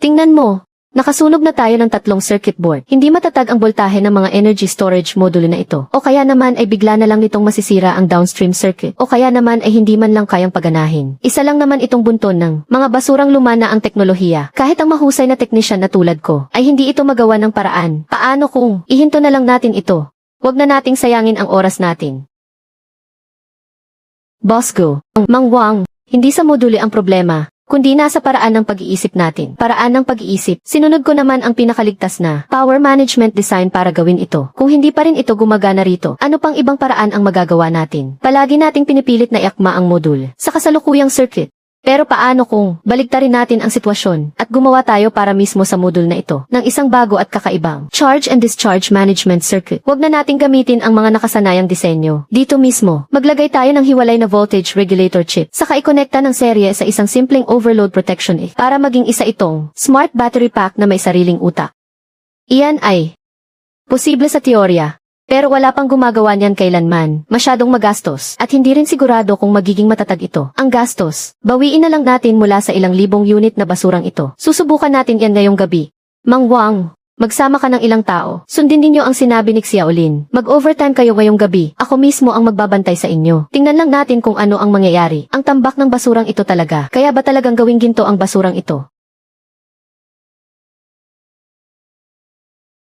Tingnan mo. Nakasunog na tayo ng 3 circuit board. Hindi matatag ang boltahe ng mga energy storage module na ito. O kaya naman ay bigla na lang nitong masisira ang downstream circuit. O kaya naman ay hindi man lang kayang paganahin. Isa lang naman itong bunton ng mga basurang lumana ang teknolohiya. Kahit ang mahusay na teknisyan na tulad ko, ay hindi ito magawa ng paraan. Paano kung ihinto na lang natin ito? Huwag na nating sayangin ang oras natin. Boss Go, Mang Wang, hindi sa module ang problema, kundi nasa paraan ng pag-iisip natin. Paraan ng pag-iisip, sinunod ko naman ang pinakaligtas na power management design para gawin ito. Kung hindi pa rin ito gumagana rito, ano pang ibang paraan ang magagawa natin? Palagi nating pinipilit na iakma ang module sa kasalukuyang circuit. Pero paano kung baligtarin natin ang sitwasyon at gumawa tayo para mismo sa module na ito ng isang bago at kakaibang charge and discharge management circuit? Huwag na nating gamitin ang mga nakasanayang disenyo. Dito mismo, maglagay tayo ng hiwalay na voltage regulator chip, saka ikonekta ng serye sa isang simpleng overload protection para maging isa itong smart battery pack na may sariling utak. Iyan ay posible sa teorya. Pero wala pang gumagawa niyan kailanman, masyadong magastos, at hindi rin sigurado kung magiging matatag ito. Ang gastos, bawiin na lang natin mula sa ilang libong unit na basurang ito. Susubukan natin yan ngayong gabi. Mang Wang, Magsama ka ng ilang tao. Sundin ninyo ang sinabi ni Xiaolin. Mag-overtime kayo ngayong gabi. Ako mismo ang magbabantay sa inyo. Tingnan lang natin kung ano ang mangyayari. Ang tambak ng basurang ito talaga. Kaya ba talagang gawing ginto ang basurang ito?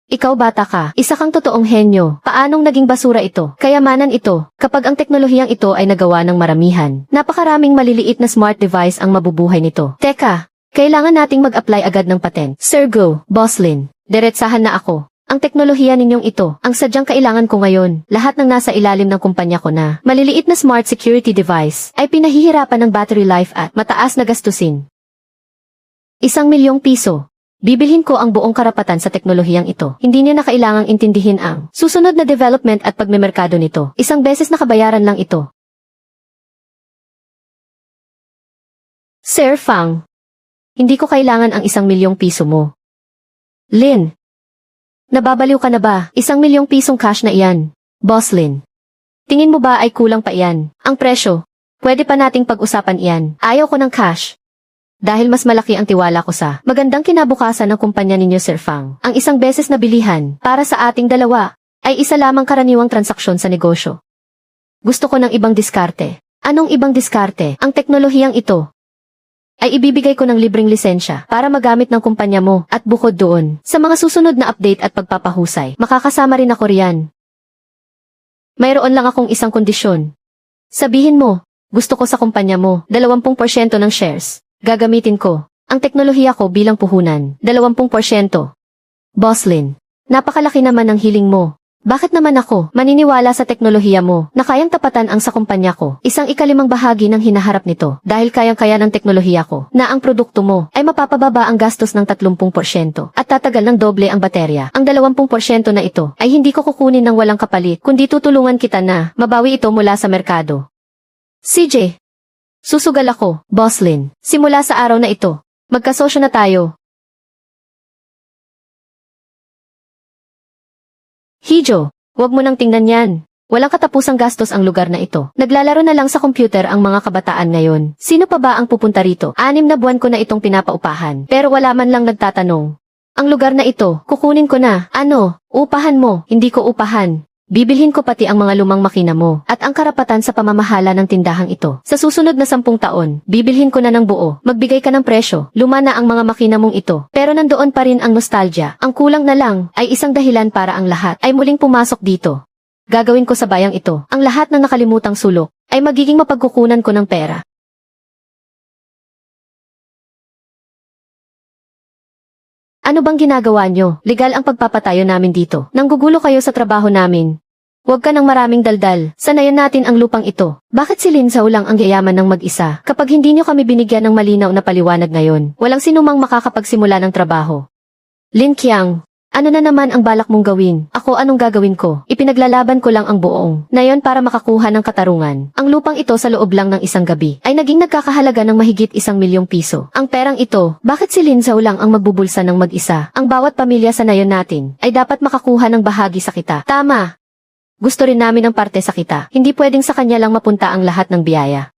Ikaw bata ka, isa kang totoong henyo. Paanong naging basura ito? Kayamanan ito. Kapag ang teknolohiyang ito ay nagawa ng maramihan, napakaraming maliliit na smart device ang mabubuhay nito. Teka, kailangan nating mag-apply agad ng patent. Sir Go, Boss Lin, diretsahan na ako. Ang teknolohiya ninyong ito, ang sadyang kailangan ko ngayon, lahat ng nasa ilalim ng kumpanya ko na maliliit na smart security device ay pinahihirapan ng battery life at mataas na gastusin. 1,000,000 piso. Bibilhin ko ang buong karapatan sa teknolohiyang ito. Hindi niyo na kailangang intindihin ang susunod na development at pagmemerkado nito. Isang beses na kabayaran lang ito. Sir Fang, hindi ko kailangan ang 1,000,000 piso mo. Lin, nababaliw ka na ba? 1,000,000 pisong cash na iyan. Boss Lin, tingin mo ba ay kulang pa iyan? Ang presyo, pwede pa nating pag-usapan iyan. Ayaw ko ng cash. Dahil mas malaki ang tiwala ko sa magandang kinabukasan ng kumpanya ninyo, Sir Fang. Ang isang beses na bilihan, para sa ating dalawa, ay isa lamang karaniwang transaksyon sa negosyo. Gusto ko ng ibang diskarte. Anong ibang diskarte? Ang teknolohiyang ito ay ibibigay ko ng libreng lisensya para magamit ng kumpanya mo at bukod doon, sa mga susunod na update at pagpapahusay, makakasama rin ako riyan. Mayroon lang akong isang kondisyon. Sabihin mo, gusto ko sa kumpanya mo, 20% ng shares. Gagamitin ko ang teknolohiya ko bilang puhunan, 20%. Boss Lin, napakalaki naman ng hiling mo. Bakit naman ako maniniwala sa teknolohiya mo na kayang tapatan ang sa kumpanya ko? 1/5 bahagi ng hinaharap nito dahil kayang-kaya ng teknolohiya ko na ang produkto mo ay mapapababa ang gastos ng 30% at tatagal ng doble ang baterya. Ang 20% na ito ay hindi ko kukunin ng walang kapalit kundi tutulungan kita na mabawi ito mula sa merkado. CJ, susugal ako, Boss Lin. Simula sa araw na ito, magkasosyo na tayo. Hijo, wag mo nang tingnan yan. Walang katapusang gastos ang lugar na ito. Naglalaro na lang sa computer ang mga kabataan ngayon. Sino pa ba ang pupunta rito? 6 na buwan ko na itong pinapaupahan. Pero wala man lang nagtatanong. Ang lugar na ito, kukunin ko na. Ano? Upahan mo? Hindi ko upahan. Bibilhin ko pati ang mga lumang makina mo at ang karapatan sa pamamahala ng tindahang ito. Sa susunod na 10 taon, bibilhin ko na ng buo. Magbigay ka ng presyo. Luma na ang mga makina mong ito. Pero nandoon pa rin ang nostalgia. Ang kulang na lang ay isang dahilan para ang lahat ay muling pumasok dito. Gagawin ko sa bayang ito. Ang lahat ng nakalimutang sulok ay magiging mapagkukunan ko ng pera. Ano bang ginagawa nyo? Legal ang pagpapatayo namin dito. Nanggugulo kayo sa trabaho namin. Huwag ka ng maraming daldal. Sanayan natin ang lupang ito. Bakit si Lin Zhao lang ang yayaman ng mag-isa? Kapag hindi nyo kami binigyan ng malinaw na paliwanag ngayon, walang sinumang makakapagsimula ng trabaho. Lin Qiang, ano na naman ang balak mong gawin? Ako anong gagawin ko? Ipinaglalaban ko lang ang buong na yon para makakuha ng katarungan. Ang lupang ito sa loob lang ng isang gabi ay naging nagkakahalaga ng mahigit 1,000,000 piso. Ang perang ito, bakit si Lin Zhao lang ang magbubulsa ng mag-isa? Ang bawat pamilya sa nayon natin ay dapat makakuha ng bahagi sa kita. Tama! Gusto rin namin ng parte sa kita. Hindi pwedeng sa kanya lang mapunta ang lahat ng biyaya.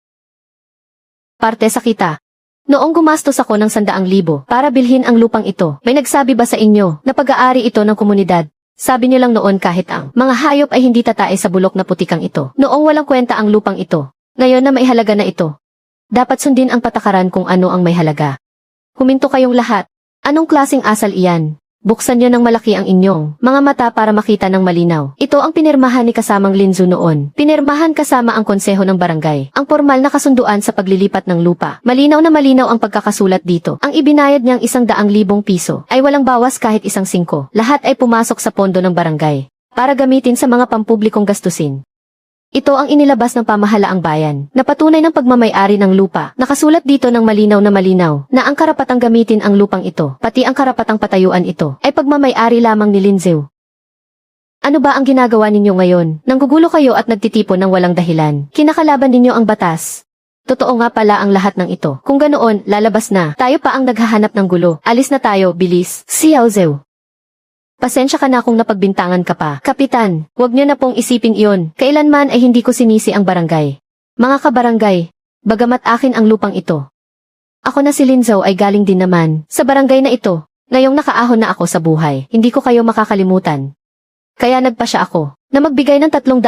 Parte sa kita. Noong gumastos ako ng 100,000 para bilhin ang lupang ito, may nagsabi ba sa inyo na pag-aari ito ng komunidad? Sabi niyo lang noon kahit ang mga hayop ay hindi tatae sa bulok na putikang ito. Noong walang kwenta ang lupang ito. Ngayon na may halaga na ito. Dapat sundin ang patakaran kung ano ang may halaga. Huminto kayong lahat. Anong klaseng asal iyan? Buksan niyo ng malaki ang inyong mga mata para makita ng malinaw. Ito ang pinirmahan ni kasamang Lin Zhao noon. Pinirmahan kasama ang konseho ng barangay. Ang formal na kasunduan sa paglilipat ng lupa. Malinaw na malinaw ang pagkakasulat dito. Ang ibinayad niyang 100,000 piso ay walang bawas kahit 1 Lahat ay pumasok sa pondo ng barangay para gamitin sa mga pampublikong gastusin. Ito ang inilabas ng pamahalaang bayan, na patunay ng pagmamay-ari ng lupa. Nakasulat dito ng malinaw na ang karapatang gamitin ang lupang ito, pati ang karapatang patayuan ito, ay pagmamay-ari lamang ni Lin Zhao. Ano ba ang ginagawa ninyo ngayon? Nanggugulo kayo at nagtitipon ng walang dahilan. Kinakalaban ninyo ang batas. Totoo nga pala ang lahat ng ito. Kung ganoon, lalabas na. Tayo pa ang naghahanap ng gulo. Alis na tayo, bilis. Xiao Zhao. Pasensya ka na kung napagbintangan ka pa. Kapitan, huwag niyo na pong isipin iyon. Kailanman ay hindi ko sinisi ang barangay. Mga kabarangay, bagamat akin ang lupang ito. Ako na si Lin Zhao ay galing din naman sa barangay na ito. Ngayong nakaahon na ako sa buhay, hindi ko kayo makakalimutan. Kaya nagpasya ako na magbigay ng 300,000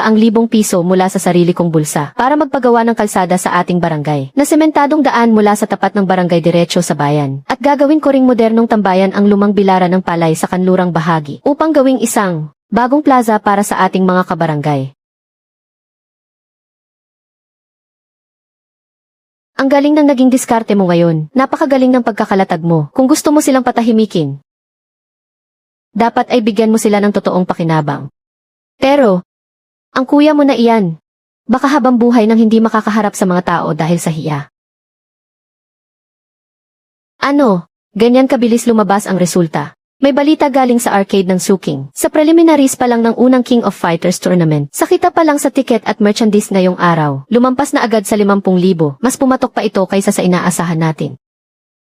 piso mula sa sarili kong bulsa para magpagawa ng kalsada sa ating barangay na sementadong daan mula sa tapat ng barangay diretso sa bayan. At gagawin ko ring modernong tambayan ang lumang bilaran ng palay sa kanlurang bahagi upang gawing isang bagong plaza para sa ating mga kabarangay. Ang galing ng naging diskarte mo ngayon, napakagaling ng pagkakalatag mo. Kung gusto mo silang patahimikin, dapat ay bigyan mo sila ng totoong pakinabang. Pero, ang kuya mo na iyan, baka habang buhay nang hindi makakaharap sa mga tao dahil sa hiya. Ano, ganyan kabilis lumabas ang resulta. May balita galing sa arcade ng Suking. Sa preliminaries pa lang ng unang King of Fighters tournament, sakita pa lang sa ticket at merchandise ngayong araw, lumampas na agad sa 50,000, mas pumatok pa ito kaysa sa inaasahan natin.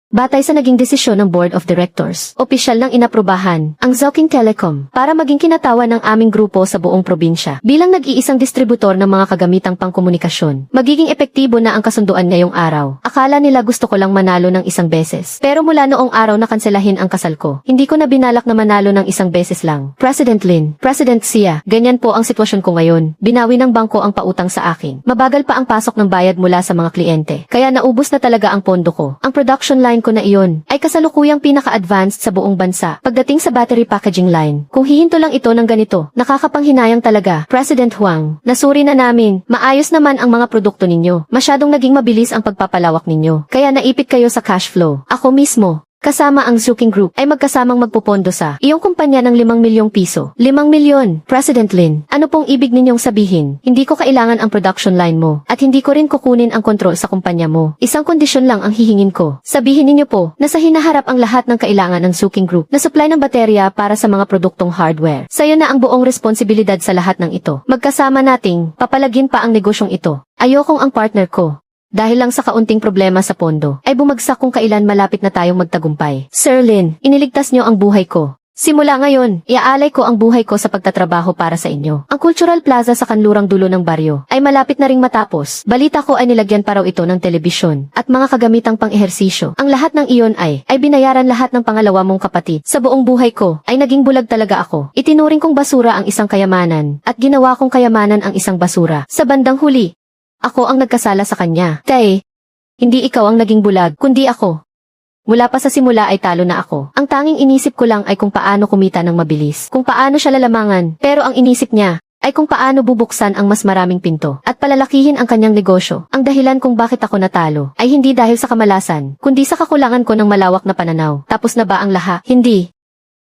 Batay sa naging desisyon ng Board of Directors, opisyal nang inaprubahan ang Zouking Telecom para maging kinatawan ng aming grupo sa buong probinsya bilang nag-iisang distributor ng mga kagamitang pangkomunikasyon. Magiging epektibo na ang kasunduan ngayong araw. Akala nila gusto ko lang manalo ng isang beses. Pero mula noong araw na kanselahin ang kasal ko, hindi ko na binalak na manalo ng isang beses lang. President Lin, President Sia, ganyan po ang sitwasyon ko ngayon. Binawi ng bangko ang pautang sa akin. Mabagal pa ang pasok ng bayad mula sa mga kliyente. Kaya naubos na talaga ang pondo ko. Ang production line ko na iyon ay kasalukuyang pinaka-advanced sa buong bansa. Pagdating sa battery packaging line, kung hihinto lang ito ng ganito, nakakapanghinayang talaga. President Huang, nasuri na namin, maayos naman ang mga produkto ninyo. Masyadong naging mabilis ang pagpapalawak ninyo. Kaya naipit kayo sa cash flow. Ako mismo, kasama ang Zouking Group ay magkasamang magpupondo sa iyong kumpanya ng 5 milyong piso. 5 milyon, President Lin. Ano pong ibig ninyong sabihin? Hindi ko kailangan ang production line mo at hindi ko rin kukunin ang kontrol sa kumpanya mo. Isang kondisyon lang ang hihingin ko. Sabihin ninyo po na sa hinaharap ang lahat ng kailangan ng Zouking Group na supply ng baterya para sa mga produktong hardware. Sa'yo na ang buong responsibilidad sa lahat ng ito. Magkasama nating papalagin pa ang negosyong ito. Ayokong ang partner ko, dahil lang sa kaunting problema sa pondo, ay bumagsak kung kailan malapit na tayong magtagumpay. Sir Lin, iniligtas niyo ang buhay ko. Simula ngayon, iaalay ko ang buhay ko sa pagtatrabaho para sa inyo. Ang Cultural Plaza sa kanlurang dulo ng baryo ay malapit na ring matapos. Balita ko ay nilagyan pa raw ito ng telebisyon at mga kagamitang pang-ehersisyo. Ang lahat ng iyon ay binayaran lahat ng pangalawa mong kapatid. Sa buong buhay ko, ay naging bulag talaga ako. Itinuring kong basura ang isang kayamanan at ginawa kong kayamanan ang isang basura. Sa bandang huli, ako ang nagkasala sa kanya. Tay, hindi ikaw ang naging bulag, kundi ako. Mula pa sa simula ay talo na ako. Ang tanging inisip ko lang ay kung paano kumita ng mabilis, kung paano siya lalamangan, pero ang inisip niya ay kung paano bubuksan ang mas maraming pinto at palalakihin ang kanyang negosyo. Ang dahilan kung bakit ako natalo ay hindi dahil sa kamalasan, kundi sa kakulangan ko ng malawak na pananaw. Tapos na ba ang lahat? Hindi.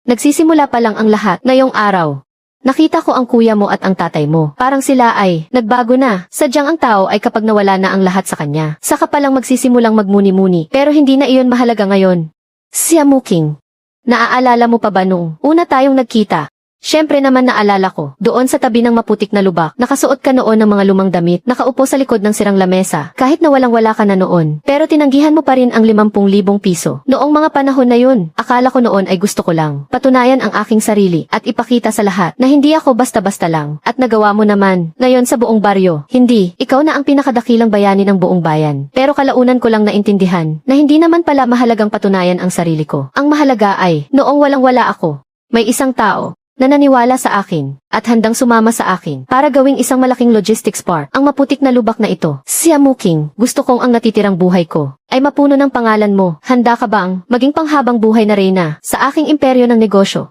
Nagsisimula pa lang ang lahat ngayong araw. Nakita ko ang kuya mo at ang tatay mo. Parang sila ay nagbago na. Sadyang ang tao ay kapag nawala na ang lahat sa kanya, saka palang magsisimulang magmuni-muni. Pero hindi na iyon mahalaga ngayon. Sia Muking, naaalala mo pa ba nung una tayong nagkita? Siyempre naman naalala ko, doon sa tabi ng maputik na lubak, nakasuot ka noon ng mga lumang damit, nakaupo sa likod ng sirang lamesa, kahit na walang-wala ka na noon. Pero tinanggihan mo pa rin ang 50,000 piso. Noong mga panahon na yun, akala ko noon ay gusto ko lang patunayan ang aking sarili at ipakita sa lahat na hindi ako basta-basta lang. At nagawa mo naman, ngayon sa buong baryo. Hindi, ikaw na ang pinakadakilang bayani ng buong bayan. Pero kalaunan ko lang naintindihan na hindi naman pala mahalagang patunayan ang sarili ko. Ang mahalaga ay, noong walang-wala ako, may isang tao na naniwala sa akin at handang sumama sa akin para gawing isang malaking logistics park ang maputik na lubak na ito. Sia Muking, gusto kong ang natitirang buhay ko ay mapuno ng pangalan mo. Handa ka bang maging panghabang buhay na reyna sa aking imperyo ng negosyo?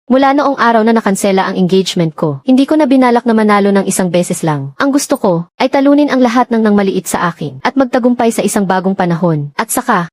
Mula noong araw na nakansela ang engagement ko, hindi ko na binalak na manalo ng isang beses lang. Ang gusto ko ay talunin ang lahat ng nang maliit sa akin at magtagumpay sa isang bagong panahon. At saka,